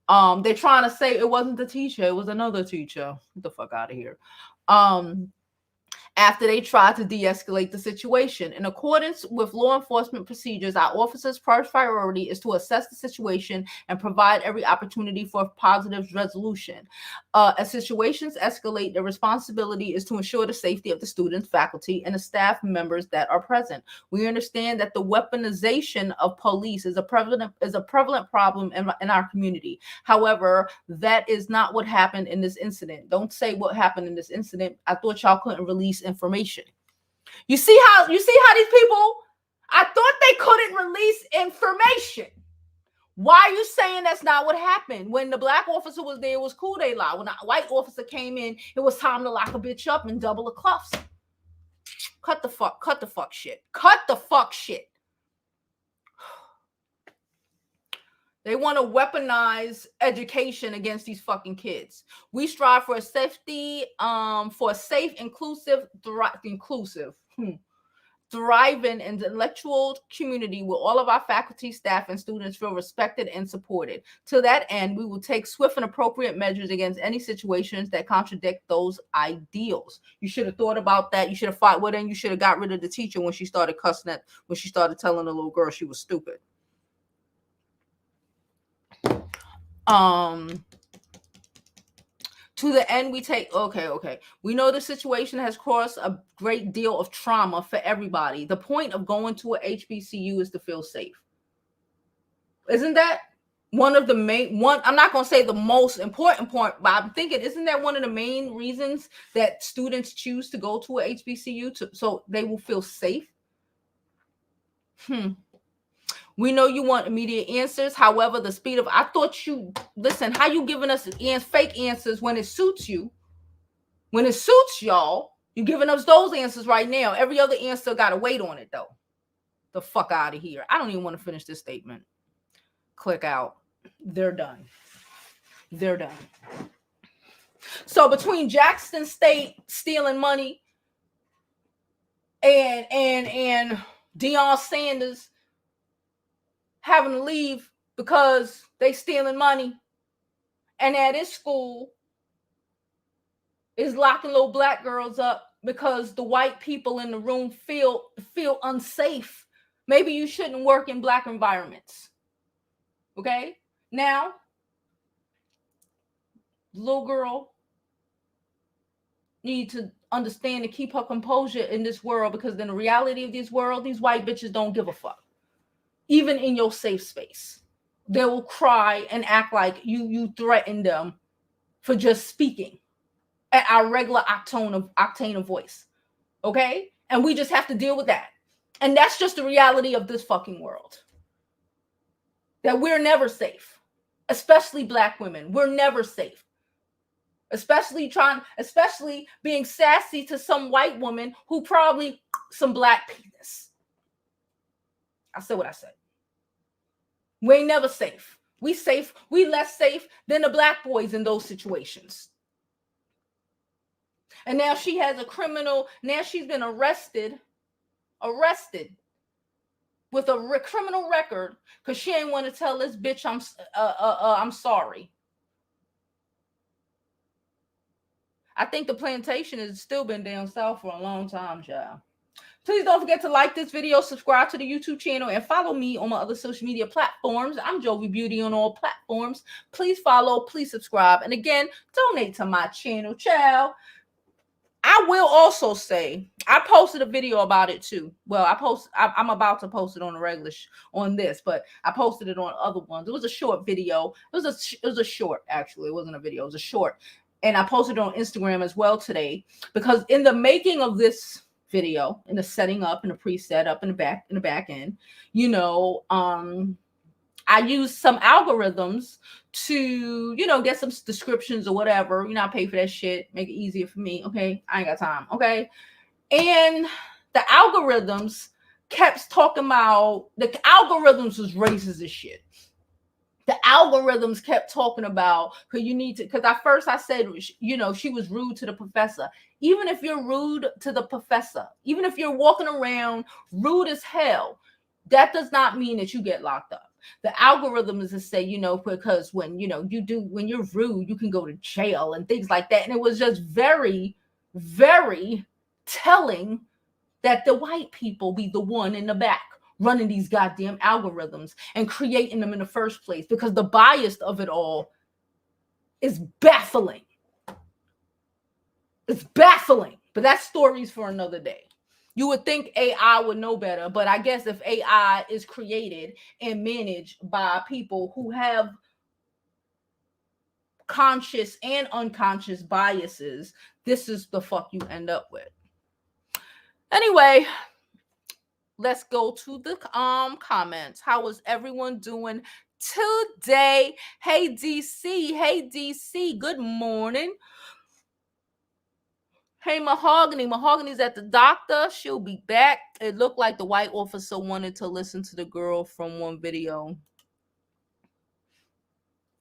They're trying to say it wasn't the teacher, it was another teacher. Get the fuck out of here. After they tried to de-escalate the situation. In accordance with law enforcement procedures, our officers' first priority is to assess the situation and provide every opportunity for positive resolution. As situations escalate, the responsibility is to ensure the safety of the students, faculty, and the staff members that are present. We understand that the weaponization of police is a prevalent problem in our community. However, that is not what happened in this incident. Don't say what happened in this incident. I thought y'all couldn't release information. You see how these people, I thought they couldn't release information. Why are you saying that's not what happened? When the black officer was there, it was cool, they lie. When a white officer came in, it was time to lock a bitch up and double the cuffs. Cut the fuck shit. They want to weaponize education against these fucking kids. We strive for a safe, inclusive, thriving intellectual community where all of our faculty, staff, and students feel respected and supported. To that end, we will take swift and appropriate measures against any situations that contradict those ideals. You should have thought about that. You should have fought with her, and you should have got rid of the teacher when she started cussing when she started telling the little girl she was stupid. To To the end we take, okay. We know the situation has caused a great deal of trauma for everybody. The point of going to a HBCU is to feel safe. Isn't that one of the main, I'm not going to say the most important point, but I'm thinking, isn't that one of the main reasons that students choose to go to a HBCU so they will feel safe? We know you want immediate answers. However, the speed of, listen, how you giving us fake answers when it suits you? When it suits y'all, you're giving us those answers right now. Every other answer got to wait on it, though. The fuck out of here. I don't even want to finish this statement. Click out. They're done. So between Jackson State stealing money and Deion Sanders having to leave because they stealing money, and at his school is locking little black girls up because the white people in the room feel unsafe. Maybe you shouldn't work in black environments. Okay? Now, little girl need to understand to keep her composure in this world, because in the reality of this world, these white bitches don't give a fuck. Even in your safe space, they will cry and act like you threatened them for just speaking at our regular octane of voice. Okay? And we just have to deal with that. And that's just the reality of this fucking world. That we're never safe. Especially black women. We're never safe. Especially being sassy to some white woman who probably some black penis. I said what I said. We ain't never safe. We less safe than the black boys in those situations. And now she has a criminal, now she's been arrested with a criminal record because she ain't want to tell this bitch I'm sorry. I think the plantation has still been down south for a long time, child. Please don't forget to like this video, subscribe to the YouTube channel, and follow me on my other social media platforms. I'm Jovi Beauty on all platforms. Please follow, please subscribe, and again, donate to my channel, child. I will also say, I posted a video about it too. Well, I'm about to post it on the regular on this, but I posted it on other ones. It was a short video. It was a short, actually. It wasn't a video. It was a short. And I posted it on Instagram as well today, because in the making of this video, in the setting up and the preset up in the back end, I used some algorithms to, get some descriptions or whatever. I pay for that shit. Make it easier for me. Okay. I ain't got time. Okay. And the algorithms kept talking about, the algorithms was racist as shit. The algorithms kept talking about, because at first I said, she was rude to the professor. Even if you're rude to the professor, even if you're walking around rude as hell, that does not mean that you get locked up. The algorithm is to say, because when you're rude, you can go to jail and things like that. And it was just very, very telling that the white people be the one in the back running these goddamn algorithms and creating them in the first place, because the bias of it all is baffling. It's baffling, but that story's for another day. You would think AI would know better, but I guess if AI is created and managed by people who have conscious and unconscious biases, this is the fuck you end up with. Anyway, let's go to the comments. How is everyone doing today? Hey DC, good morning. Hey, Mahogany's at the doctor. She'll be back. It looked like the white officer wanted to listen to the girl from one video.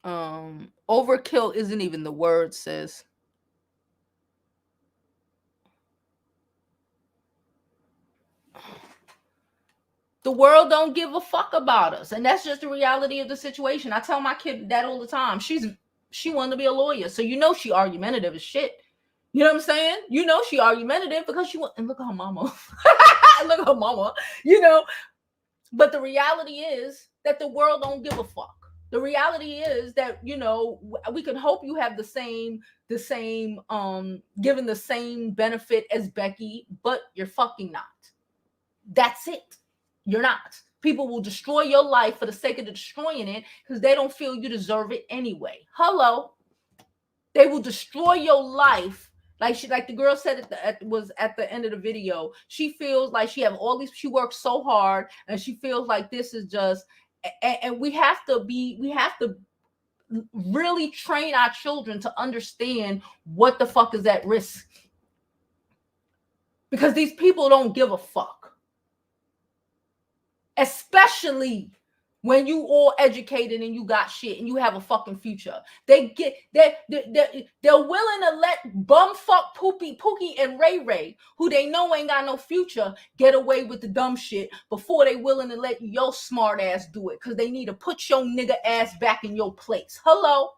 Overkill isn't even the word, sis. The world don't give a fuck about us. And that's just the reality of the situation. I tell my kid that all the time. She wanted to be a lawyer. So she argumentative as shit. You know what I'm saying? She argumentative because and look at her mama. Look at her mama, But the reality is that the world don't give a fuck. The reality is that, you know, we can hope you have the same given the same benefit as Becky, but you're fucking not. That's it. You're not. People will destroy your life for the sake of destroying it because they don't feel you deserve it anyway. Hello. They will destroy your life. Like the girl said was at the end of the video. She feels like she works so hard, and she feels like this is just, and we have to really train our children to understand what the fuck is at risk. Because these people don't give a fuck. Especially when you all educated and you got shit and you have a fucking future. They're willing to let bumfuck Pookie and Ray, who they know ain't got no future, get away with the dumb shit before they willing to let your smart ass do it. Because they need to put your nigga ass back in your place. Hello?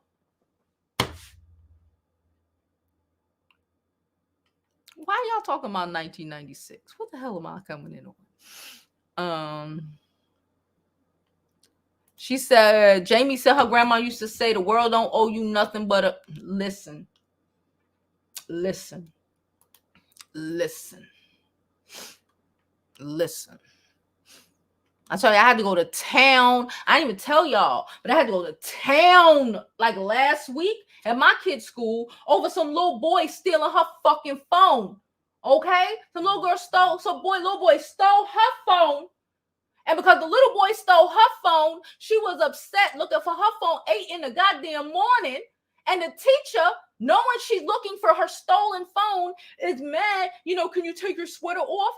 Why y'all talking about 1996? What the hell am I coming in on? She said, Jamie said her grandma used to say the world don't owe you nothing but a listen. I tell you, I had to go to town. I didn't even tell y'all, but I had to go to town like last week at my kid's school over some little boy stealing her fucking phone. Okay? Some little boy stole her phone. And because the little boy stole her phone, she was upset looking for her phone 8 in the goddamn morning. And the teacher, knowing she's looking for her stolen phone, is mad. You know, can you take your sweater off?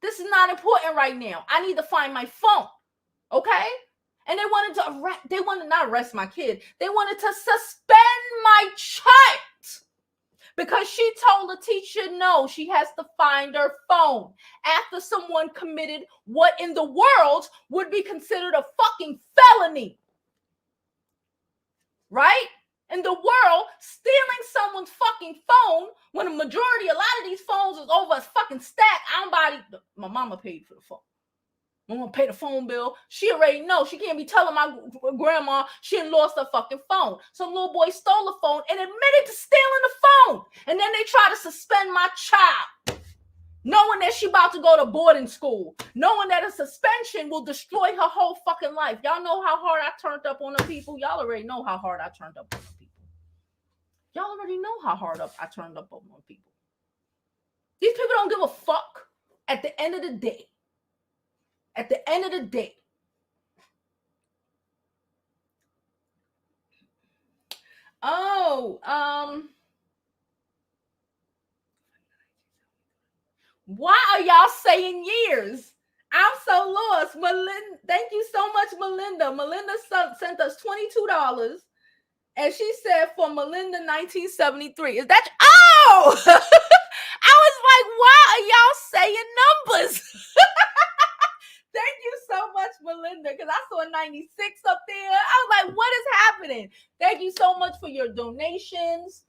This is not important right now. I need to find my phone. Okay? And they wanted not arrest my kid. They wanted to suspend my child. Because she told the teacher no, she has to find her phone after someone committed what in the world would be considered a fucking felony. Right? In the world, stealing someone's fucking phone when a lot of these phones is over a fucking stack. My mama paid for the phone. I'm gonna pay the phone bill. She already knows. She can't be telling my grandma she had lost her fucking phone. Some little boy stole the phone and admitted to stealing the phone. And then they try to suspend my child, knowing that she about to go to boarding school, knowing that a suspension will destroy her whole fucking life. Y'all know how hard I turned up on the people. Y'all already know how hard I turned up on the people. Y'all already know how hard I turned up on the people. These people don't give a fuck at the end of the day. At the end of the day. Why are y'all saying years? I'm so lost. Melinda, thank you so much, Melinda. Melinda sent us $22. And she said for Melinda 1973. Is that? Oh! I was like, why are y'all saying numbers? Thank you so much, Melinda, because I saw 96 up there. I was like, what is happening? Thank you so much for your donations.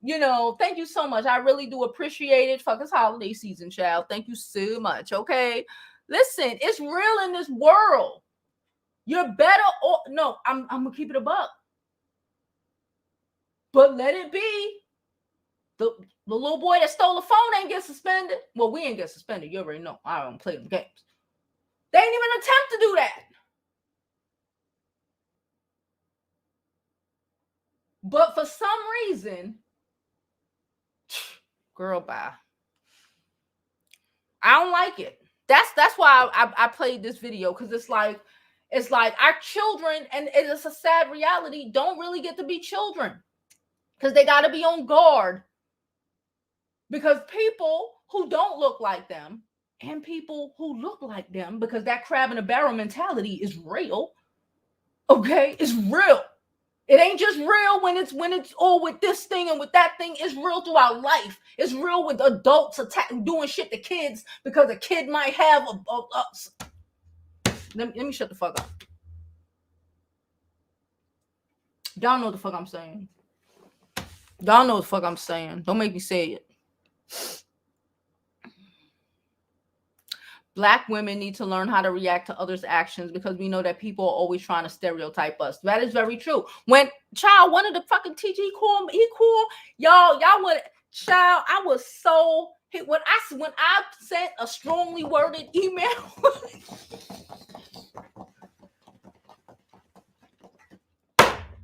You know, thank you so much. I really do appreciate it. Fuck, it's holiday season, child. Thank you so much, okay? Listen, it's real in this world. You're better or no, I'm going to keep it a buck. But let it be. The little boy that stole the phone ain't get suspended. Well, we ain't get suspended. You already know. I don't play them games. They didn't even attempt to do that. But for some reason, girl, bye. I don't like it. That's why I played this video, because it's like our children, and it's a sad reality, don't really get to be children because they got to be on guard, because people who don't look like them and people who look like them, because that crab in a barrel mentality is real. Okay, it's real. It ain't just real when it's all with this thing and with that thing. It's real throughout life. It's real with adults doing shit to kids because a kid might have let me shut the fuck up. Y'all know what the fuck I'm saying. Y'all know what the fuck I'm saying. Don't make me say it. Black women need to learn how to react to others' actions because we know that people are always trying to stereotype us. That is very true. When child, one of the fucking teachers, he called, y'all would, child, I was so hit when I sent a strongly worded email.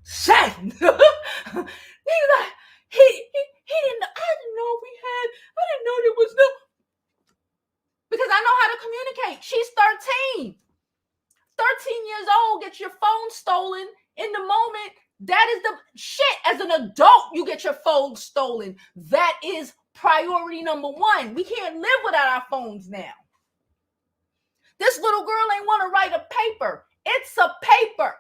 Shame. He like, he didn't know. I didn't know there was no. Because I know how to communicate. She's 13. 13 years old, get your phone stolen in the moment. That is the shit. As an adult, you get your phone stolen. That is priority number one. We can't live without our phones now. This little girl ain't want to write a paper. It's a paper.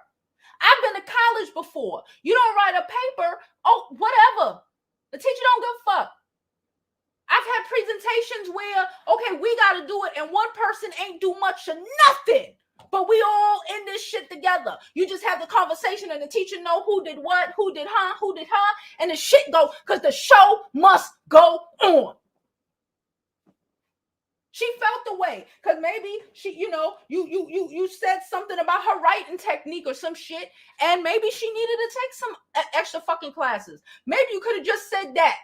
I've been to college before. You don't write a paper. Oh, whatever. The teacher don't give a fuck. I've had presentations where, okay, we got to do it, and one person ain't do much of nothing, but we all in this shit together. You just have the conversation, and the teacher know who did what, who did her, and the shit go, because the show must go on. She felt the way, because maybe she, you said something about her writing technique or some shit, and maybe she needed to take some extra fucking classes. Maybe you could have just said that.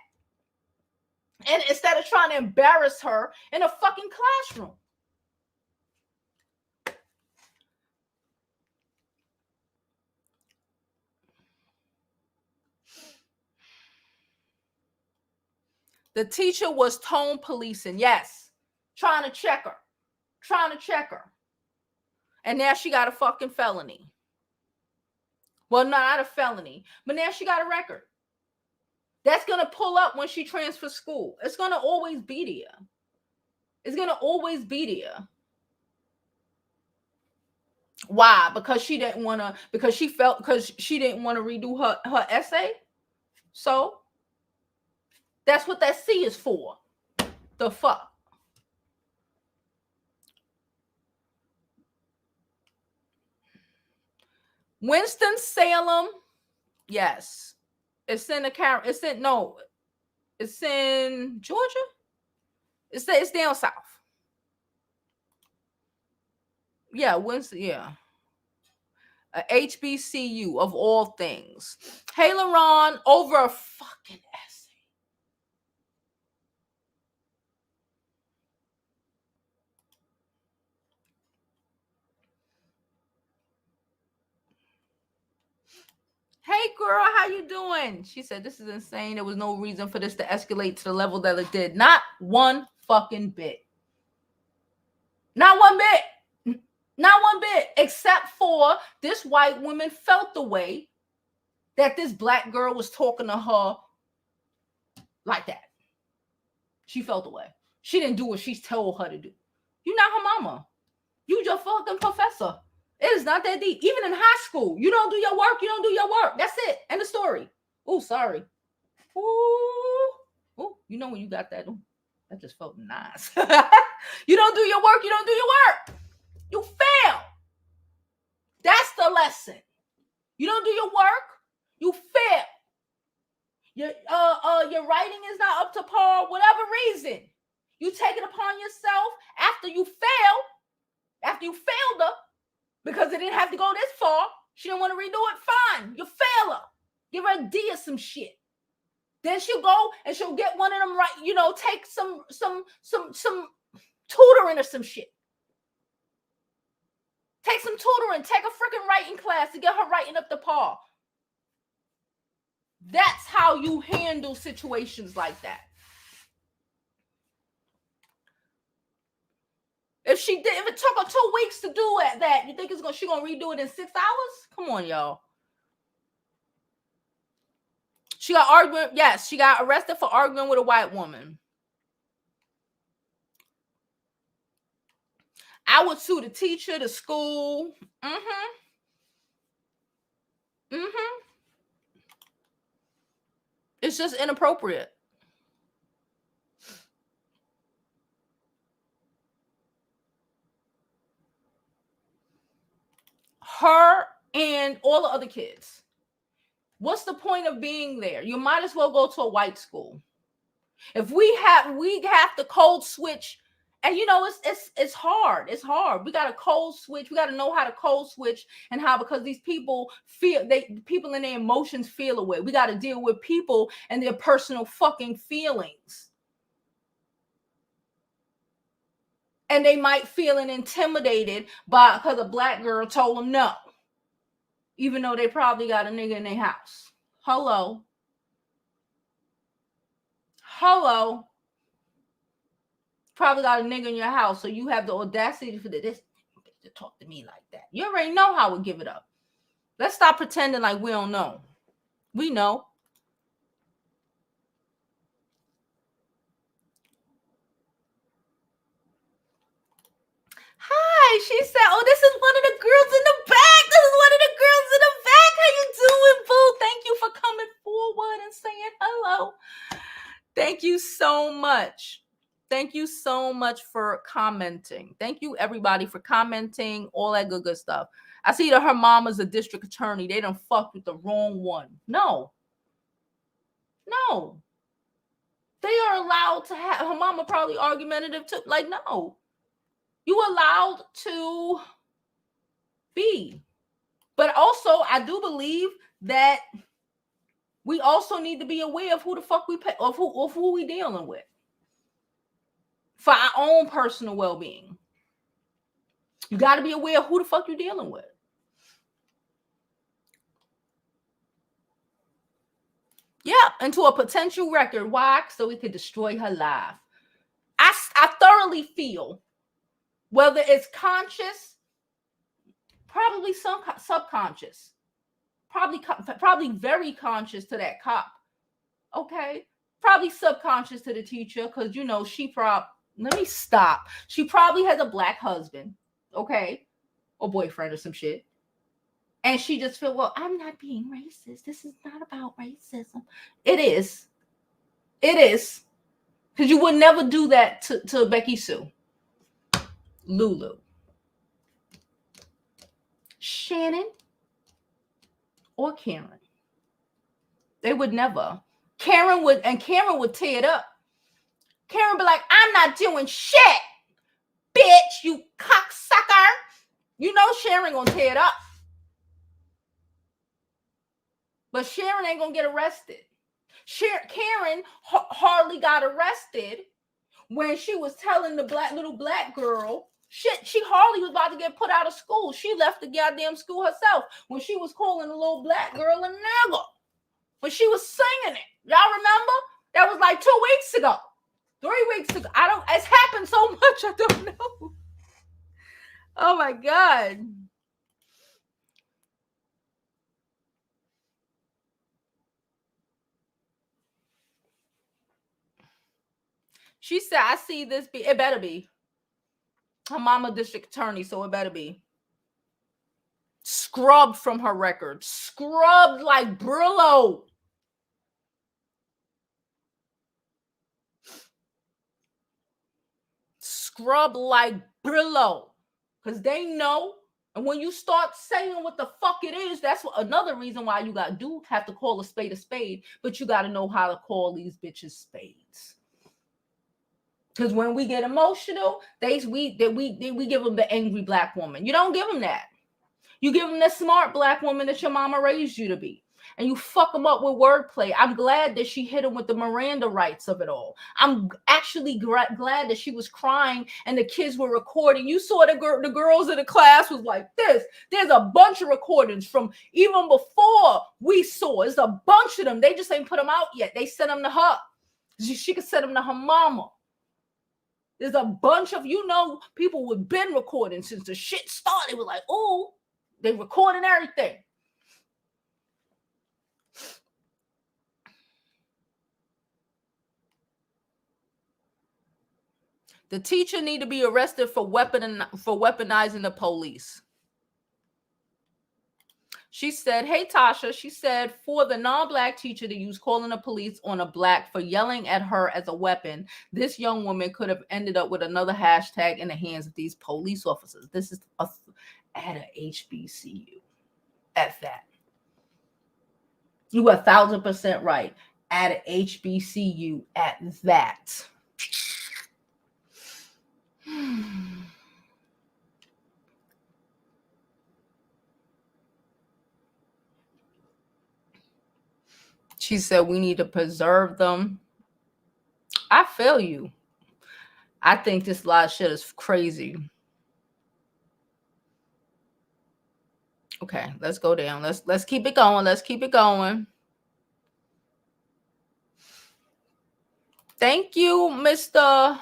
And instead of trying to embarrass her in a fucking classroom. The teacher was tone policing. Yes. Trying to check her. And now she got a fucking felony. Well, not a felony, but now she got a record. That's going to pull up when she transfers school. It's going to always be there. Why? Because she didn't want to redo her essay. So that's what that C is for. The fuck. Winston-Salem. Yes. It's in Georgia. It's down south. Yeah, Winston, yeah. A HBCU of all things. Hey, LaRon, over a fucking essay. Hey, girl, how you doing? She said, this is insane. There was no reason for this to escalate to the level that it did. Not one fucking bit. Not one bit. Not one bit. Except for this white woman felt the way that this black girl was talking to her like that. She felt the way. She didn't do what she told her to do. You're not her mama. You just fucking professor. It is not that deep. Even in high school, you don't do your work, you don't do your work. That's it. End of story. Oh, sorry. Ooh, you know when you got that? Ooh, that just felt nice. You don't do your work, you don't do your work. You fail. That's the lesson. You don't do your work, you fail. Your writing is not up to par, whatever reason. You take it upon yourself after you failed her, because it didn't have to go this far. She didn't want to redo it. Fine. You fail her. Give her a D or some shit. Then she'll go and she'll get one of them right, take some tutoring or some shit. Take some tutoring. Take a freaking writing class to get her writing up to par. That's how you handle situations like that. If it took her 2 weeks to do that, you think she's gonna redo it in 6 hours? Come on, y'all. She got arguing. Yes, she got arrested for arguing with a white woman. I would sue the teacher, the school. It's just inappropriate. Her and all the other kids. What's the point of being there? You might as well go to a white school. If we have to code switch And you know, it's hard. It's hard. We got to code switch. We got to know how to code switch and how, because these people people in their emotions feel away. We got to deal with people and their personal fucking feelings. And they might feel intimidated because a black girl told them no, even though they probably got a nigga in their house. Hello. Probably got a nigga in your house, so you have the audacity for this to talk to me like that. You already know how we give it up. Let's stop pretending like we don't know. We know. Hi, she said, oh, this is one of the girls in the back. This is one of the girls in the back. How you doing, boo? Thank you for coming forward and saying hello. Thank you so much. Thank you so much for commenting. Thank you, everybody, for commenting, all that good stuff. I see that her mama's a district attorney. They done fucked with the wrong one. No. They are allowed to have, her mama probably argumentative too. Like, no. You allowed to be. But also, I do believe that we also need to be aware of who the fuck we pay, of who we dealing with, for our own personal well-being. You got to be aware of who the fuck you're dealing with. Yeah, into a potential record. Why? So we could destroy her life. I thoroughly feel, whether it's conscious, probably some subconscious, probably very conscious to that cop. Okay, probably subconscious to the teacher, because you know let me stop. She probably has a black husband, okay, or boyfriend or some shit. And she just feel, well, I'm not being racist. This is not about racism. It is. Because you would never do that to Becky Sue, Lulu, Shannon, or Karen. They would never. Karen would tear it up. Karen be like, I'm not doing shit, bitch, you cocksucker. You know Sharon gonna tear it up. But Sharon ain't gonna get arrested. Karen hardly got arrested when she was telling the little black girl shit. She hardly was about to get put out of school. She left the goddamn school herself when she was calling the little black girl a nigger. When she was singing it. Y'all remember? That was like 2 weeks ago. 3 weeks ago. It's happened so much, I don't know. Oh my God. She said, I see this it better be. Her mama district attorney, so it better be. Scrubbed from her record. Scrubbed like Brillo. Scrub like Brillo. Because they know. And when you start saying what the fuck it is, that's another reason why you do have to call a spade. But you got to know how to call these bitches spades. Because when we get emotional, we give them the angry black woman. You don't give them that. You give them the smart black woman that your mama raised you to be. And you fuck them up with wordplay. I'm glad that she hit him with the Miranda rights of it all. I'm actually glad that she was crying and the kids were recording. You saw the girls in the class was like this. There's a bunch of recordings from even before we saw. There's a bunch of them. They just ain't put them out yet. They sent them to her. She could send them to her mama. There's a bunch of, people who've been recording since the shit started. They were like, oh, they recording everything. The teacher need to be arrested for weaponizing the police. She said, hey, Tasha, she said, for the non-black teacher to use calling the police on a black for yelling at her as a weapon, this young woman could have ended up with another hashtag in the hands of these police officers. This is at a HBCU. At that. You were 1,000% right. At a HBCU at that. She said we need to preserve them. I feel you. I think this lot of shit is crazy. Okay, let's go down. Let's keep it going. Let's keep it going. Thank you, Mr.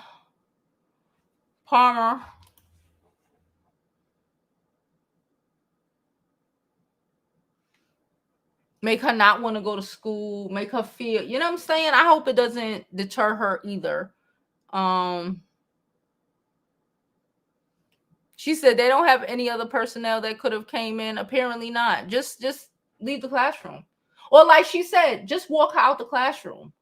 Palmer. Make her not want to go to school. Make her feel, you know what I'm saying? I hope it doesn't deter her either. She said they don't have any other personnel that could have came in. Apparently not. Just leave the classroom. Or like she said, just walk out the classroom.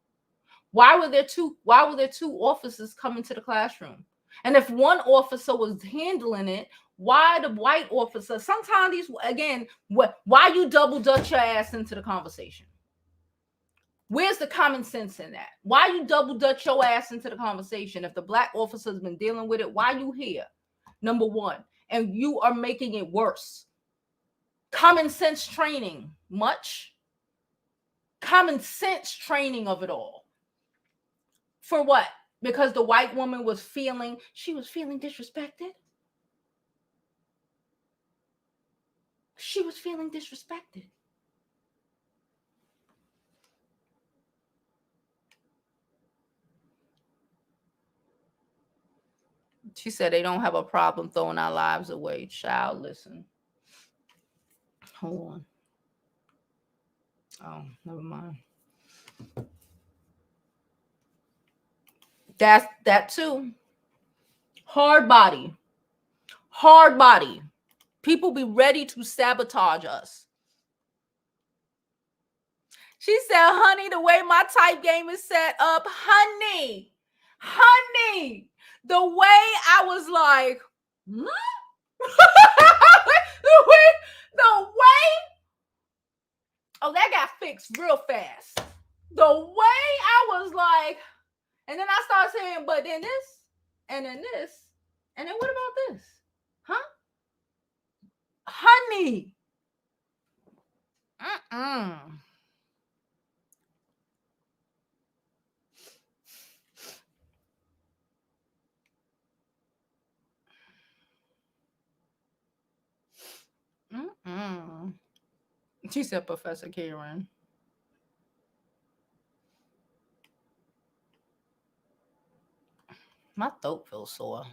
Why were there two officers coming to the classroom? And if one officer was handling it, why the white officer? Sometimes these, again, why you double dutch your ass into the conversation? Where's the common sense in that? Why you double dutch your ass into the conversation? If the black officer's been dealing with it, why you here? Number one, and you are making it worse. Common sense training, much? Common sense training of it all. For what? Because the white woman was feeling disrespected. She was feeling disrespected. She said they don't have a problem throwing our lives away. Child, listen. Hold on. Oh, never mind. That's that too. Hard body. People be ready to sabotage us. She said, honey, the way my type game is set up, honey, the way I was like, the way, oh, that got fixed real fast. The way I was like, and then I started saying, but then this, and then this, and then what about this? Huh? Honey. She said, Professor Karen. My throat feels sore.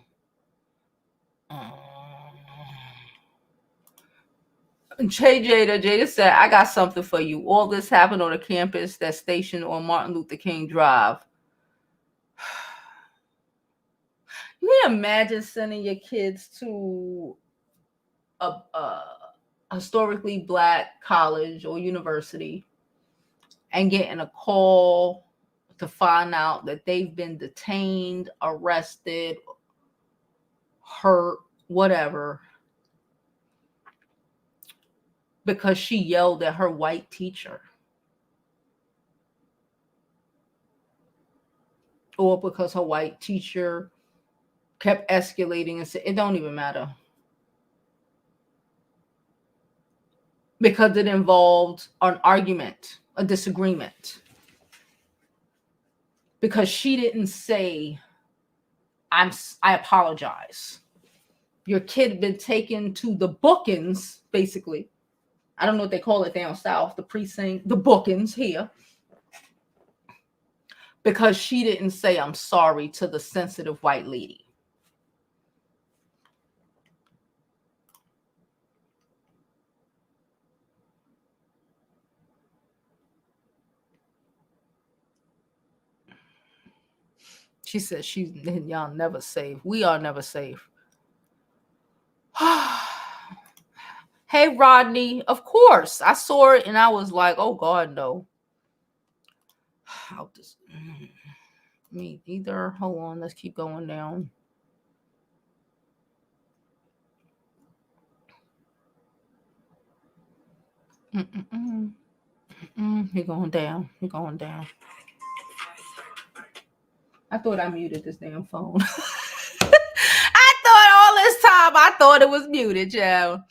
Jada said, I got something for you. All this happened on a campus that's stationed on Martin Luther King Drive. You can imagine sending your kids to a historically black college or university and getting a call to find out that they've been detained, arrested, hurt, whatever, because she yelled at her white teacher. Or because her white teacher kept escalating and said, it don't even matter. Because it involved an argument, a disagreement. Because she didn't say, I apologize. Your kid had been taken to the bookings, basically. I don't know what they call it down south, the precinct, the bookings here. Because she didn't say, I'm sorry to the sensitive white lady. She said, y'all never safe. We are never safe. Hey, Rodney, of course. I saw it and I was like, oh, God, no. Me either. Hold on. Let's keep going down. He going down. He going down. I thought I muted this damn phone. time I thought it was muted, yo.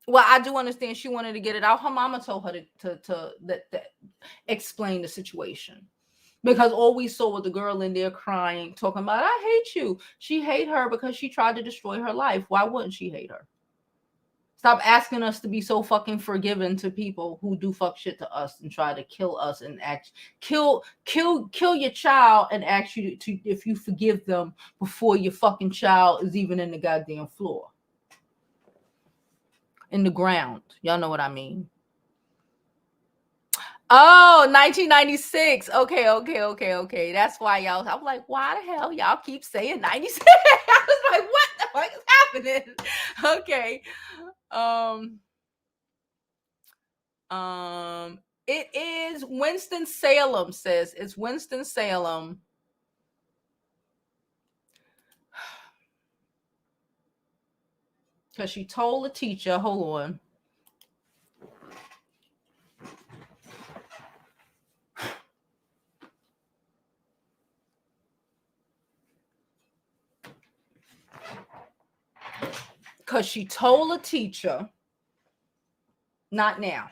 Well, I do understand she wanted to get it out. Her mama told her to explain the situation. Because all we saw was the girl in there crying, talking about, I hate you. She hate her because she tried to destroy her life. Why wouldn't she hate her? Stop asking us to be so fucking forgiving to people who do fuck shit to us and try to kill us and kill your child and ask you to if you forgive them before your fucking child is even in the goddamn floor. In the ground. Y'all know what I mean. Oh, 1996. Okay. That's why y'all. I'm like, why the hell y'all keep saying 96? I was like, what the fuck is happening? Okay. It is Winston-Salem. Says it's Winston-Salem. Because she told the teacher, hold on. Because she told a teacher, not now.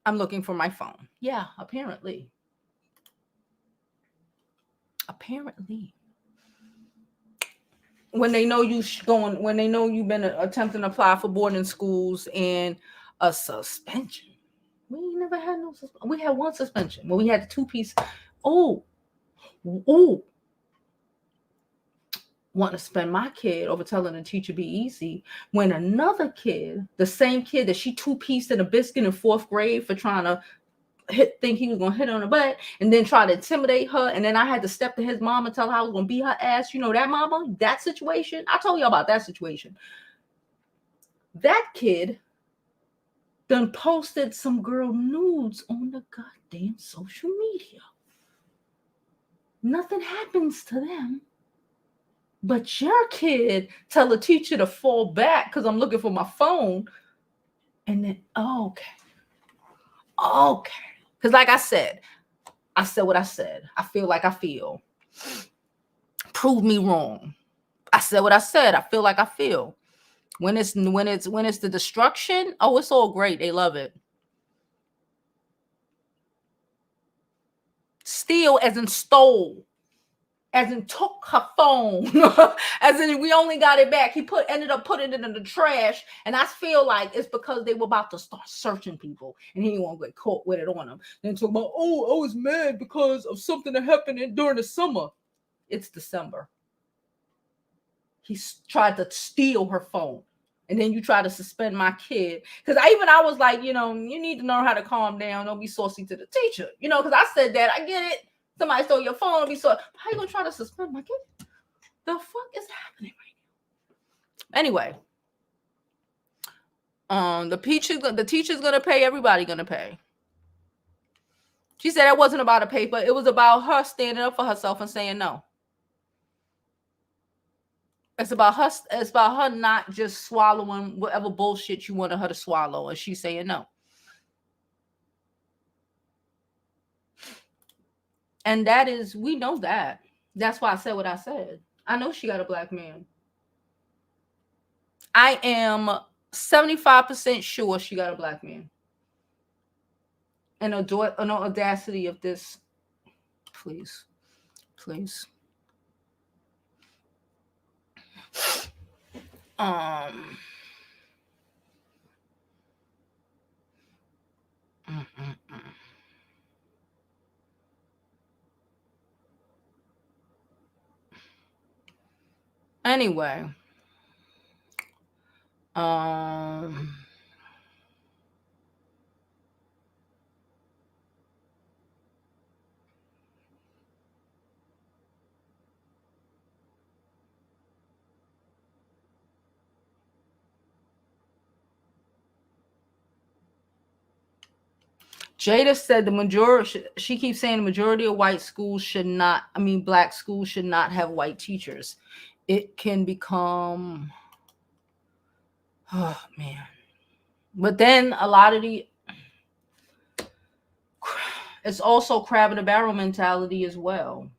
I'm looking for my phone. Yeah, apparently. When they know when they know you've been attempting to apply for boarding schools and a suspension. We never had no suspension. We had one suspension when we had the 2-piece. Oh. Want to spend my kid over telling the teacher be easy when another kid, the same kid that she 2-pieced in a biscuit in 4th grade for trying to think he was going to hit her on the butt and then try to intimidate her. And then I had to step to his mom and tell her I was going to beat her ass. You know that mama, that situation. I told you about that situation. That kid done posted some girl nudes on the goddamn social media. Nothing happens to them. But your kid tell the teacher to fall back because I'm looking for my phone. And then, okay. Because like I said what I said. I feel like I feel. Prove me wrong. I said what I said. I feel like I feel. When it's the destruction, oh, it's all great. They love it. Steal as in stole. As in took her phone, as in we only got it back. He ended up putting it in the trash, and I feel like it's because they were about to start searching people, and he didn't want to get caught with it on him. Then talk about, oh, I was mad because of something that happened during the summer. It's December. He tried to steal her phone, and then you try to suspend my kid because I was like, you need to know how to calm down. Don't be saucy to the teacher, because I said that. I get it. Somebody stole your phone. Be so. How you gonna try to suspend my kid? The fuck is happening right now? Anyway, the teacher's gonna pay. Everybody gonna pay. She said it wasn't about a paper. It was about her standing up for herself and saying no. It's about her. It's about her not just swallowing whatever bullshit you wanted her to swallow, and she's saying no. And that is, we know that. That's why I said what I said. I know she got a black man. I am 75% sure she got a black man. And an audacity of this. Please. Anyway, Jada said the majority, she keeps saying the majority of black schools should not have white teachers. It can become, oh man. But then a lot of it's also crab in a barrel mentality as well.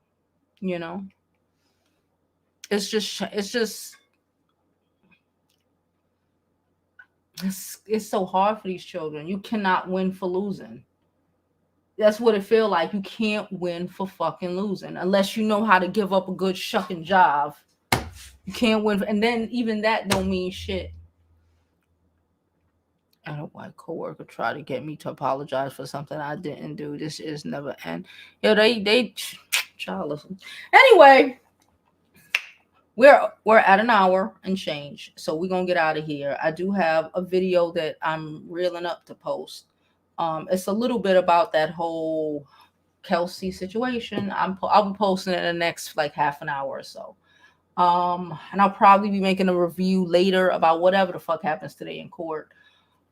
You know, it's so hard for these children. You cannot win for losing. That's what it feel like. You can't win for fucking losing unless you know how to give up a good shucking job. You can't win, and then even that don't mean shit. I had a white coworker try to get me to apologize for something I didn't do. This is never end. Yo, they child listen. Anyway, we're at an hour and change, so we're gonna get out of here. I do have a video that I'm reeling up to post. It's a little bit about that whole Kelsey situation. I'll be posting it in the next like half an hour or so. And I'll probably be making a review later about whatever the fuck happens today in court.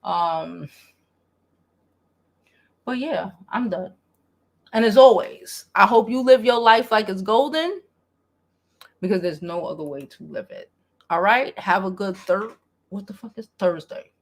But yeah, I'm done. And as always, I hope you live your life like it's golden, because there's no other way to live it. All right, have a good what the fuck is Thursday?